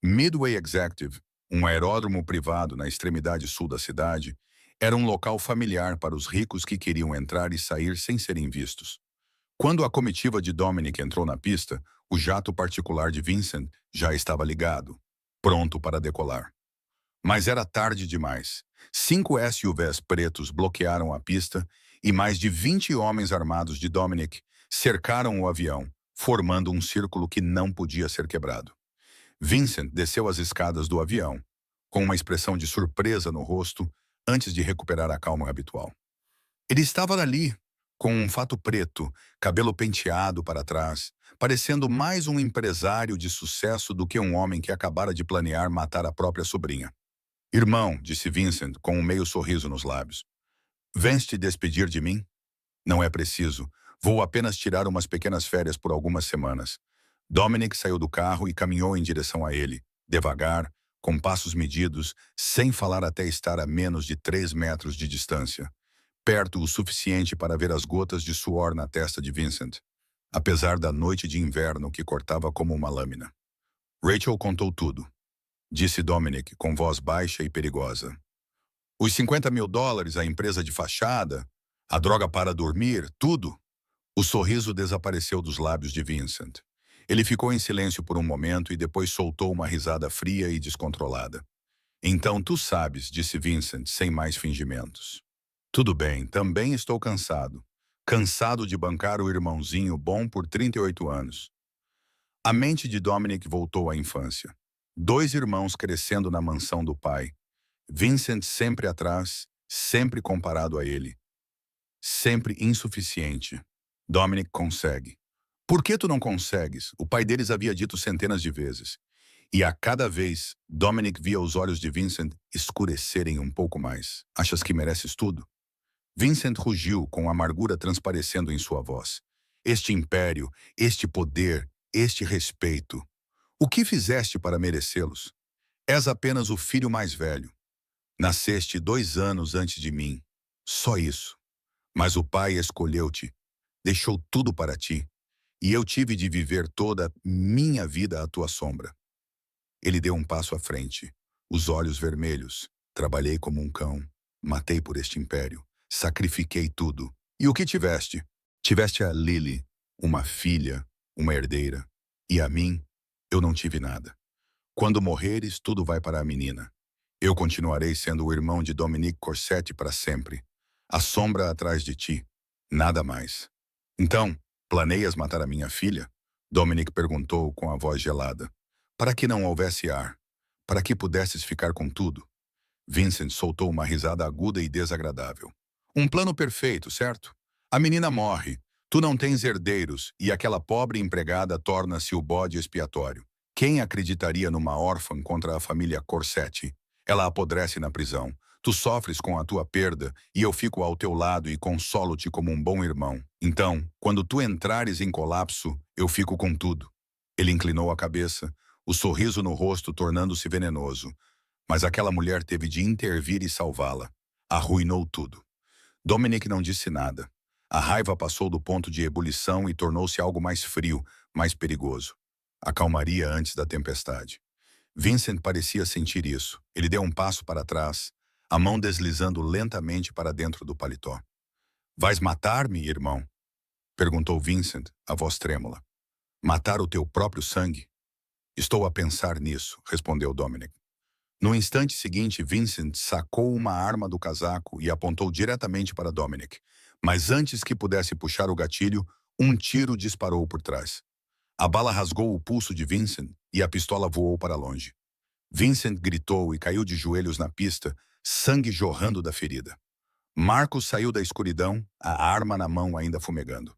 Midway Executive, um aeródromo privado na extremidade sul da cidade, era um local familiar para os ricos que queriam entrar e sair sem serem vistos. Quando a comitiva de Dominic entrou na pista, o jato particular de Vincent já estava ligado, pronto para decolar. Mas era tarde demais. 5 SUVs pretos bloquearam a pista e mais de 20 homens armados de Dominic cercaram o avião, formando um círculo que não podia ser quebrado. Vincent desceu as escadas do avião, com uma expressão de surpresa no rosto, antes de recuperar a calma habitual. Ele estava ali, com um fato preto, cabelo penteado para trás, parecendo mais um empresário de sucesso do que um homem que acabara de planear matar a própria sobrinha. Irmão, disse Vincent, com um meio sorriso nos lábios. Vens te despedir de mim? Não é preciso. Vou apenas tirar umas pequenas férias por algumas semanas. Dominic saiu do carro e caminhou em direção a ele, devagar, com passos medidos, sem falar até estar a menos de 3 metros de distância. Perto o suficiente para ver as gotas de suor na testa de Vincent, apesar da noite de inverno que cortava como uma lâmina. Rachel contou tudo, disse Dominic com voz baixa e perigosa. Os $50.000, a empresa de fachada, a droga para dormir, tudo. O sorriso desapareceu dos lábios de Vincent. Ele ficou em silêncio por um momento e depois soltou uma risada fria e descontrolada. Então tu sabes, disse Vincent, sem mais fingimentos. Tudo bem, também estou cansado. Cansado de bancar o irmãozinho bom por 38 anos. A mente de Dominic voltou à infância. 2 irmãos crescendo na mansão do pai. Vincent sempre atrás, sempre comparado a ele. Sempre insuficiente. Dominic consegue. Por que tu não consegues? O pai deles havia dito centenas de vezes. E a cada vez, Dominic via os olhos de Vincent escurecerem um pouco mais. Achas que mereces tudo? Vincent rugiu com amargura transparecendo em sua voz. Este império, este poder, este respeito. O que fizeste para merecê-los? És apenas o filho mais velho. Nasceste 2 anos antes de mim. Só isso. Mas o pai escolheu-te, deixou tudo para ti, e eu tive de viver toda minha vida à tua sombra. Ele deu um passo à frente, os olhos vermelhos. Trabalhei como um cão, matei por este império, sacrifiquei tudo. E o que tiveste? Tiveste a Lily, uma filha, uma herdeira. E a mim, eu não tive nada. Quando morreres, tudo vai para a menina. Eu continuarei sendo o irmão de Dominic Corset para sempre. A sombra atrás de ti. Nada mais. Então, planeias matar a minha filha? Dominic perguntou com a voz gelada. Para que não houvesse ar. Para que pudesses ficar com tudo. Vincent soltou uma risada aguda e desagradável. Um plano perfeito, certo? A menina morre, tu não tens herdeiros e aquela pobre empregada torna-se o bode expiatório. Quem acreditaria numa órfã contra a família Corsetti? Ela apodrece na prisão. Tu sofres com a tua perda e eu fico ao teu lado e consolo-te como um bom irmão. Então, quando tu entrares em colapso, eu fico com tudo. Ele inclinou a cabeça, o sorriso no rosto tornando-se venenoso. Mas aquela mulher teve de intervir e salvá-la. Arruinou tudo. Dominic não disse nada. A raiva passou do ponto de ebulição e tornou-se algo mais frio, mais perigoso. A calmaria antes da tempestade. Vincent parecia sentir isso. Ele deu um passo para trás, a mão deslizando lentamente para dentro do paletó. Vais matar-me, irmão? Perguntou Vincent, a voz trêmula. Matar o teu próprio sangue? Estou a pensar nisso, respondeu Dominic. No instante seguinte, Vincent sacou uma arma do casaco e apontou diretamente para Dominic. Mas antes que pudesse puxar o gatilho, um tiro disparou por trás. A bala rasgou o pulso de Vincent e a pistola voou para longe. Vincent gritou e caiu de joelhos na pista, sangue jorrando da ferida. Marcos saiu da escuridão, a arma na mão ainda fumegando.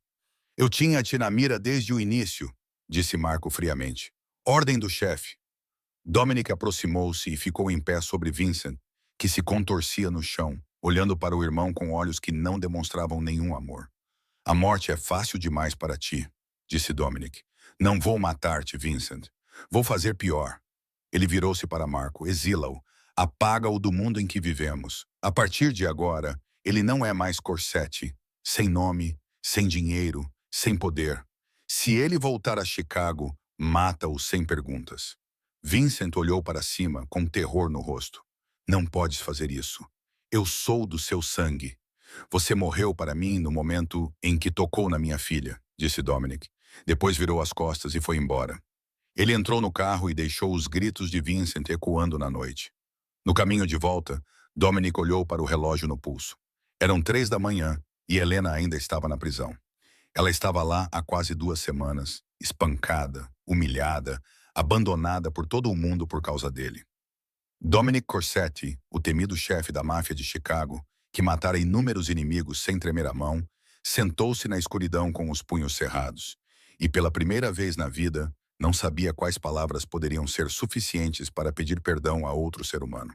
Eu tinha-te na mira desde o início, disse Marco friamente. Ordem do chefe. Dominic aproximou-se e ficou em pé sobre Vincent, que se contorcia no chão, olhando para o irmão com olhos que não demonstravam nenhum amor. A morte é fácil demais para ti, disse Dominic. Não vou matar-te, Vincent. Vou fazer pior. Ele virou-se para Marco. Exila-o. Apaga-o do mundo em que vivemos. A partir de agora, ele não é mais Corsetti, sem nome, sem dinheiro, sem poder. Se ele voltar a Chicago, mata-o sem perguntas. Vincent olhou para cima, com terror no rosto. Não podes fazer isso. Eu sou do seu sangue. Você morreu para mim no momento em que tocou na minha filha, disse Dominic. Depois virou as costas e foi embora. Ele entrou no carro e deixou os gritos de Vincent ecoando na noite. No caminho de volta, Dominic olhou para o relógio no pulso. Eram 3 da manhã e Helena ainda estava na prisão. Ela estava lá há quase 2 semanas, espancada, humilhada, abandonada por todo o mundo por causa dele. Dominic Corsetti, o temido chefe da máfia de Chicago, que matara inúmeros inimigos sem tremer a mão, sentou-se na escuridão com os punhos cerrados. E pela primeira vez na vida, não sabia quais palavras poderiam ser suficientes para pedir perdão a outro ser humano.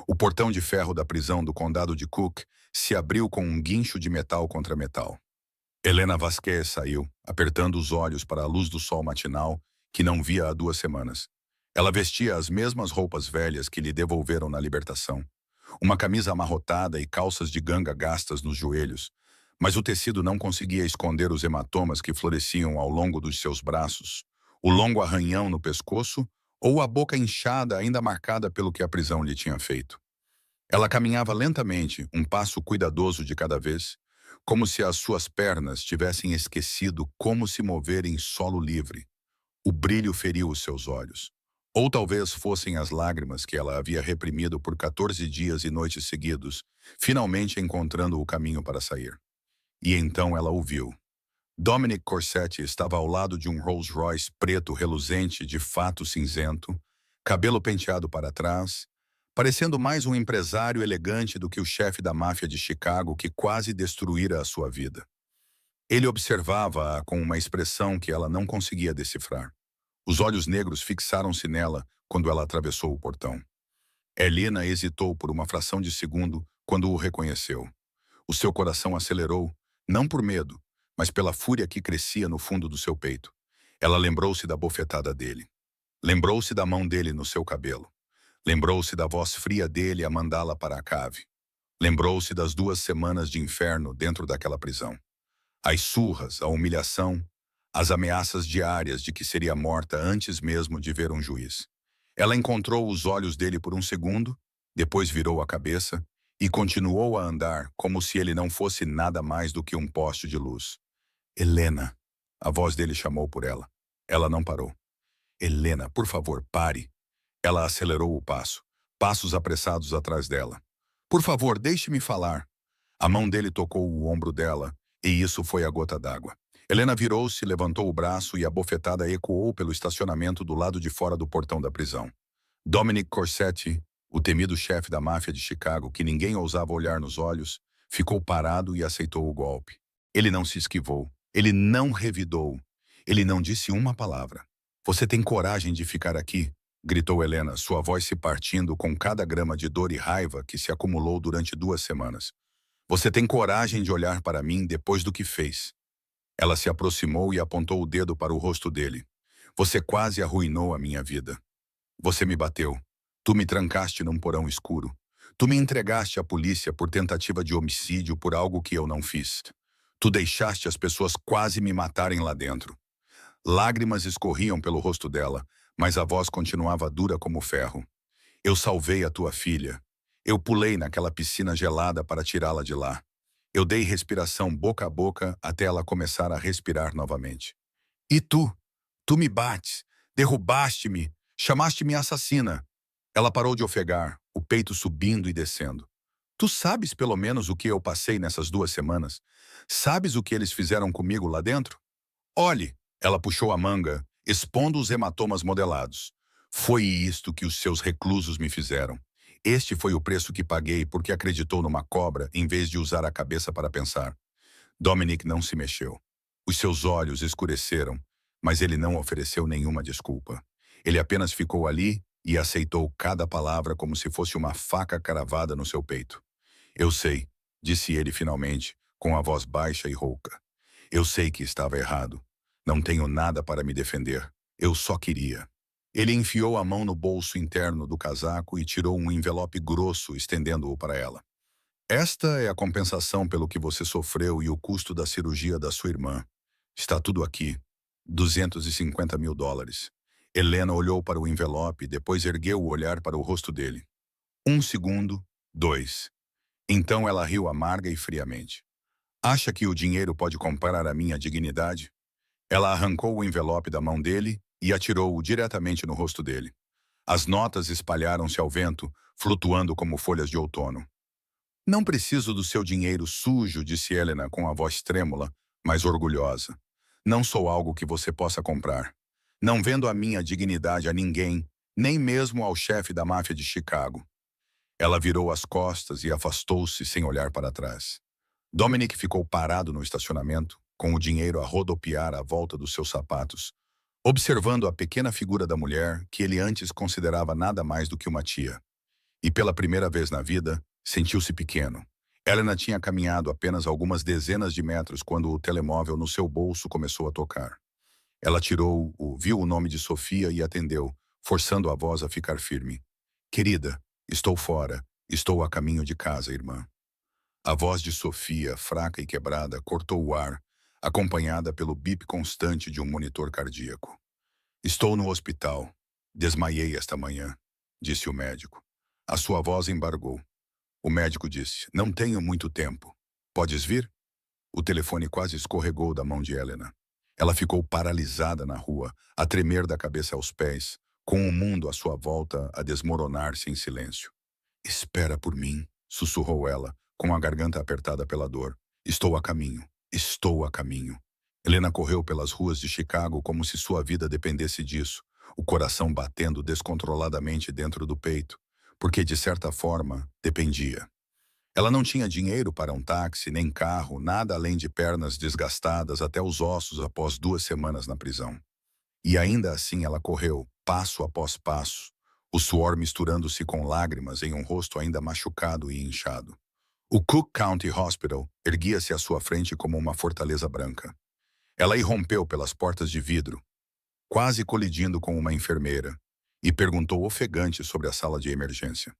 O portão de ferro da prisão do condado de Cook se abriu com um guincho de metal contra metal. Helena Vasquez saiu, apertando os olhos para a luz do sol matinal que não via há 2 semanas. Ela vestia as mesmas roupas velhas que lhe devolveram na libertação. Uma camisa amarrotada e calças de ganga gastas nos joelhos, mas o tecido não conseguia esconder os hematomas que floresciam ao longo dos seus braços, o longo arranhão no pescoço ou a boca inchada ainda marcada pelo que a prisão lhe tinha feito. Ela caminhava lentamente, um passo cuidadoso de cada vez, como se as suas pernas tivessem esquecido como se mover em solo livre. O brilho feriu os seus olhos. Ou talvez fossem as lágrimas que ela havia reprimido por 14 dias e noites seguidos, finalmente encontrando o caminho para sair. E então ela o viu. Dominic Corsetti estava ao lado de um Rolls Royce preto reluzente de fato cinzento, cabelo penteado para trás, parecendo mais um empresário elegante do que o chefe da máfia de Chicago que quase destruíra a sua vida. Ele observava-a com uma expressão que ela não conseguia decifrar. Os olhos negros fixaram-se nela quando ela atravessou o portão. Helena hesitou por uma fração de segundo quando o reconheceu. O seu coração acelerou, não por medo, mas pela fúria que crescia no fundo do seu peito. Ela lembrou-se da bofetada dele. Lembrou-se da mão dele no seu cabelo. Lembrou-se da voz fria dele a mandá-la para a cave. Lembrou-se das 2 semanas de inferno dentro daquela prisão. As surras, a humilhação, as ameaças diárias de que seria morta antes mesmo de ver um juiz. Ela encontrou os olhos dele por um segundo, depois virou a cabeça e continuou a andar como se ele não fosse nada mais do que um poste de luz. Helena, a voz dele chamou por ela. Ela não parou. Helena, por favor, pare. Ela acelerou o passo, passos apressados atrás dela. Por favor, deixe-me falar. A mão dele tocou o ombro dela, e isso foi a gota d'água. Helena virou-se, levantou o braço e a bofetada ecoou pelo estacionamento do lado de fora do portão da prisão. Dominic Corsetti, O temido chefe da máfia de Chicago, que ninguém ousava olhar nos olhos, ficou parado e aceitou o golpe. Ele não se esquivou. Ele não revidou. Ele não disse uma palavra. Você tem coragem de ficar aqui? Gritou Helena, sua voz se partindo com cada grama de dor e raiva que se acumulou durante 2 semanas. Você tem coragem de olhar para mim depois do que fez? Ela se aproximou e apontou o dedo para o rosto dele. Você quase arruinou a minha vida. Você me bateu. Tu me trancaste num porão escuro. Tu me entregaste à polícia por tentativa de homicídio por algo que eu não fiz. Tu deixaste as pessoas quase me matarem lá dentro. Lágrimas escorriam pelo rosto dela, mas a voz continuava dura como ferro. Eu salvei a tua filha. Eu pulei naquela piscina gelada para tirá-la de lá. Eu dei respiração boca a boca até ela começar a respirar novamente. E tu? Tu me bates, derrubaste-me, chamaste-me assassina. Ela parou de ofegar, o peito subindo e descendo. Tu sabes pelo menos o que eu passei nessas 2 semanas? Sabes o que eles fizeram comigo lá dentro? Olhe, ela puxou a manga, expondo os hematomas modelados. Foi isto que os seus reclusos me fizeram. Este foi o preço que paguei porque acreditou numa cobra em vez de usar a cabeça para pensar. Dominic não se mexeu. Os seus olhos escureceram, mas ele não ofereceu nenhuma desculpa. Ele apenas ficou ali e aceitou cada palavra como se fosse uma faca cravada no seu peito. Eu sei, disse ele finalmente, com a voz baixa e rouca. Eu sei que estava errado. Não tenho nada para me defender. Eu só queria. Ele enfiou a mão no bolso interno do casaco e tirou um envelope grosso, estendendo-o para ela. Esta é a compensação pelo que você sofreu e o custo da cirurgia da sua irmã. Está tudo aqui. 250 mil dólares. Helena olhou para o envelope, depois ergueu o olhar para o rosto dele. 1 segundo, 2. Então ela riu amarga e friamente. Acha que o dinheiro pode comprar a minha dignidade? Ela arrancou o envelope da mão dele e atirou-o diretamente no rosto dele. As notas espalharam-se ao vento, flutuando como folhas de outono. Não preciso do seu dinheiro sujo, disse Helena com a voz trêmula, mas orgulhosa. Não sou algo que você possa comprar. Não vendo a minha dignidade a ninguém, nem mesmo ao chefe da máfia de Chicago. Ela virou as costas e afastou-se sem olhar para trás. Dominic ficou parado no estacionamento, com o dinheiro a rodopiar à volta dos seus sapatos, observando a pequena figura da mulher que ele antes considerava nada mais do que uma tia. E pela primeira vez na vida, sentiu-se pequeno. Helena tinha caminhado apenas algumas dezenas de metros quando o telemóvel no seu bolso começou a tocar. Ela viu o nome de Sofia e atendeu, forçando a voz a ficar firme. Querida, estou fora. Estou a caminho de casa, irmã. A voz de Sofia, fraca e quebrada, cortou o ar, acompanhada pelo bip constante de um monitor cardíaco. Estou no hospital. Desmaiei esta manhã, disse o médico. A sua voz embargou. O médico disse, não tenho muito tempo. Podes vir? O telefone quase escorregou da mão de Helena. Ela ficou paralisada na rua, a tremer da cabeça aos pés, com o mundo à sua volta a desmoronar-se em silêncio. Espera por mim, sussurrou ela, com a garganta apertada pela dor. Estou a caminho. Estou a caminho. Helena correu pelas ruas de Chicago como se sua vida dependesse disso, o coração batendo descontroladamente dentro do peito, porque de certa forma dependia. Ela não tinha dinheiro para um táxi, nem carro, nada além de pernas desgastadas até os ossos após 2 semanas na prisão. E ainda assim ela correu, passo após passo, o suor misturando-se com lágrimas em um rosto ainda machucado e inchado. O Cook County Hospital erguia-se à sua frente como uma fortaleza branca. Ela irrompeu pelas portas de vidro, quase colidindo com uma enfermeira, e perguntou ofegante sobre a sala de emergência.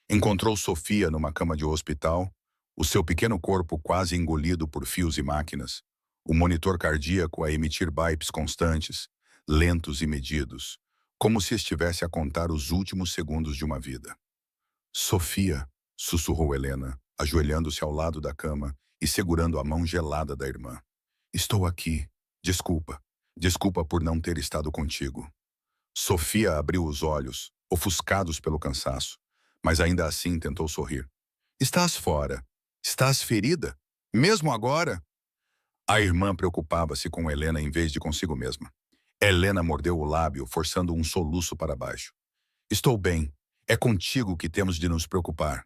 Encontrou Sofia numa cama de hospital, o seu pequeno corpo quase engolido por fios e máquinas, o monitor cardíaco a emitir bips constantes, lentos e medidos, como se estivesse a contar os últimos segundos de uma vida. Sofia, sussurrou Helena, ajoelhando-se ao lado da cama e segurando a mão gelada da irmã. Estou aqui. Desculpa. Desculpa por não ter estado contigo. Sofia abriu os olhos, ofuscados pelo cansaço, mas ainda assim tentou sorrir. Estás fora. Estás ferida? Mesmo agora? A irmã preocupava-se com Helena em vez de consigo mesma. Helena mordeu o lábio, forçando um soluço para baixo. Estou bem. É contigo que temos de nos preocupar.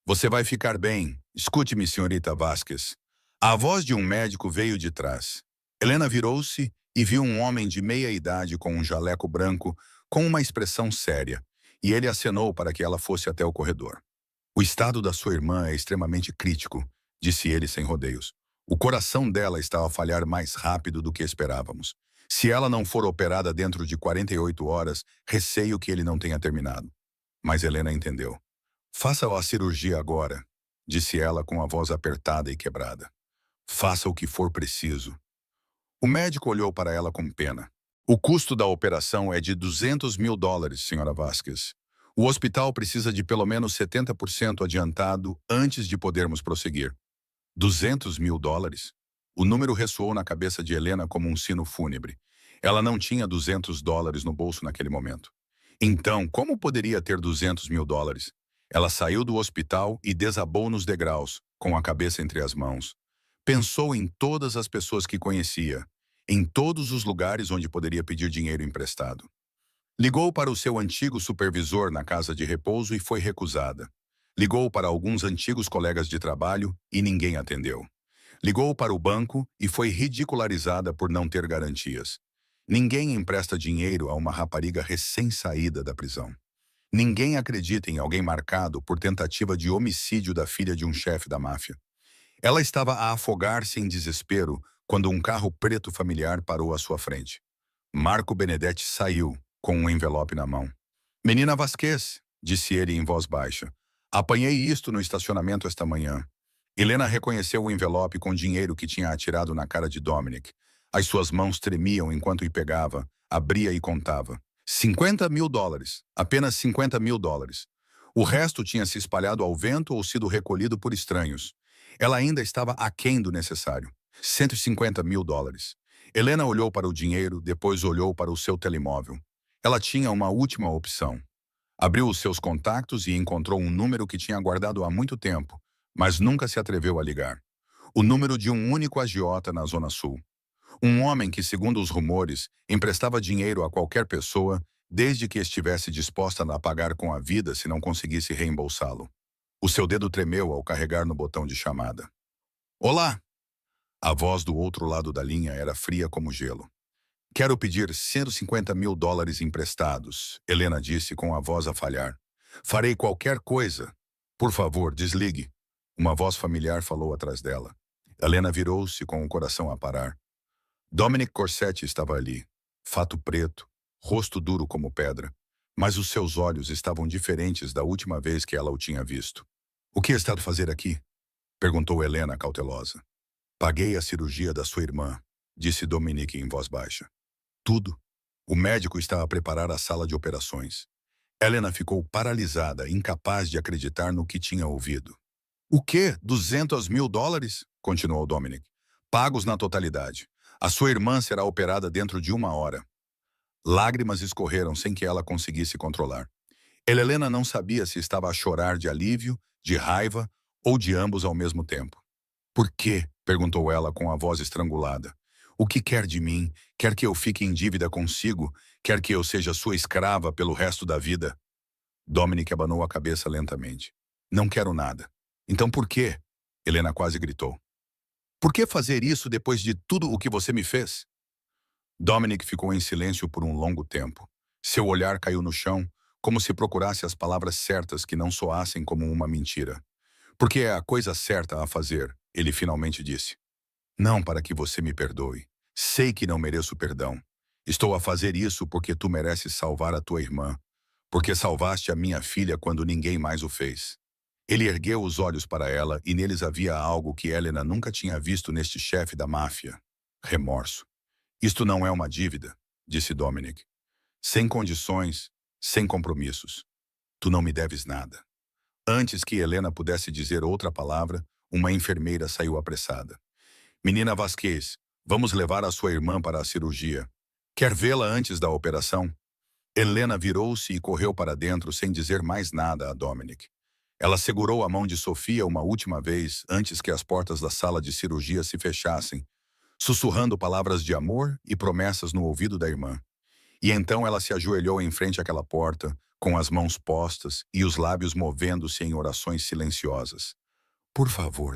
Você vai ficar bem. Escute-me, senhorita Vasquez. A voz de um médico veio de trás. Helena virou-se e viu um homem de meia idade com um jaleco branco, com uma expressão séria, e ele acenou para que ela fosse até o corredor. O estado da sua irmã é extremamente crítico, disse ele sem rodeios. O coração dela está a falhar mais rápido do que esperávamos. Se ela não for operada dentro de 48 horas, receio que ele não tenha terminado. Mas Helena entendeu. Faça a cirurgia agora, disse ela com a voz apertada e quebrada. Faça o que for preciso. O médico olhou para ela com pena. O custo da operação é de $200.000, senhora Vasquez. O hospital precisa de pelo menos 70% adiantado antes de podermos prosseguir. $200.000? O número ressoou na cabeça de Helena como um sino fúnebre. Ela não tinha $200 no bolso naquele momento. Então, como poderia ter $200.000? Ela saiu do hospital e desabou nos degraus, com a cabeça entre as mãos. Pensou em todas as pessoas que conhecia, em todos os lugares onde poderia pedir dinheiro emprestado. Ligou para o seu antigo supervisor na casa de repouso e foi recusada. Ligou para alguns antigos colegas de trabalho e ninguém atendeu. Ligou para o banco e foi ridicularizada por não ter garantias. Ninguém empresta dinheiro a uma rapariga recém-saída da prisão. Ninguém acredita em alguém marcado por tentativa de homicídio da filha de um chefe da máfia. Ela estava a afogar-se em desespero quando um carro preto familiar parou à sua frente. Marco Benedetti saiu, com um envelope na mão. Menina Vasquez, disse ele em voz baixa. Apanhei isto no estacionamento esta manhã. Helena reconheceu o envelope com dinheiro que tinha atirado na cara de Dominic. As suas mãos tremiam enquanto o pegava, abria e contava. $50.000. Apenas $50.000. O resto tinha se espalhado ao vento ou sido recolhido por estranhos. Ela ainda estava aquém do necessário. $150.000. Helena olhou para o dinheiro, depois olhou para o seu telemóvel. Ela tinha uma última opção. Abriu os seus contatos e encontrou um número que tinha guardado há muito tempo, mas nunca se atreveu a ligar. O número de um único agiota na Zona Sul. Um homem que, segundo os rumores, emprestava dinheiro a qualquer pessoa, desde que estivesse disposta a pagar com a vida se não conseguisse reembolsá-lo. O seu dedo tremeu ao carregar no botão de chamada. Olá! A voz do outro lado da linha era fria como gelo. Quero pedir $150.000 emprestados, Helena disse com a voz a falhar. Farei qualquer coisa. Por favor, desligue. Uma voz familiar falou atrás dela. Helena virou-se com o coração a parar. Dominic Corsetti estava ali, fato preto, rosto duro como pedra, mas os seus olhos estavam diferentes da última vez que ela o tinha visto. O que está a fazer aqui? Perguntou Helena cautelosa. Paguei a cirurgia da sua irmã, disse Dominic em voz baixa. Tudo. O médico está a preparar a sala de operações. Helena ficou paralisada, incapaz de acreditar no que tinha ouvido. O quê? $200.000? Continuou Dominic. Pagos na totalidade. A sua irmã será operada dentro de 1 hora. Lágrimas escorreram sem que ela conseguisse controlar. Helena não sabia se estava a chorar de alívio, de raiva ou de ambos ao mesmo tempo. Por quê? Perguntou ela com a voz estrangulada. O que quer de mim? Quer que eu fique em dívida consigo? Quer que eu seja sua escrava pelo resto da vida? Dominic abanou a cabeça lentamente. Não quero nada. Então por quê? Helena quase gritou. Por que fazer isso depois de tudo o que você me fez? Dominic ficou em silêncio por um longo tempo. Seu olhar caiu no chão, como se procurasse as palavras certas que não soassem como uma mentira. Porque é a coisa certa a fazer, ele finalmente disse. Não para que você me perdoe. Sei que não mereço perdão. Estou a fazer isso porque tu mereces salvar a tua irmã. Porque salvaste a minha filha quando ninguém mais o fez. Ele ergueu os olhos para ela e neles havia algo que Helena nunca tinha visto neste chefe da máfia. Remorso. Isto não é uma dívida, disse Dominic. Sem condições, sem compromissos. Tu não me deves nada. Antes que Helena pudesse dizer outra palavra, uma enfermeira saiu apressada. Menina Vasquez, vamos levar a sua irmã para a cirurgia. Quer vê-la antes da operação? Helena virou-se e correu para dentro sem dizer mais nada a Dominic. Ela segurou a mão de Sofia uma última vez antes que as portas da sala de cirurgia se fechassem, sussurrando palavras de amor e promessas no ouvido da irmã. E então ela se ajoelhou em frente àquela porta, com as mãos postas e os lábios movendo-se em orações silenciosas. Por favor,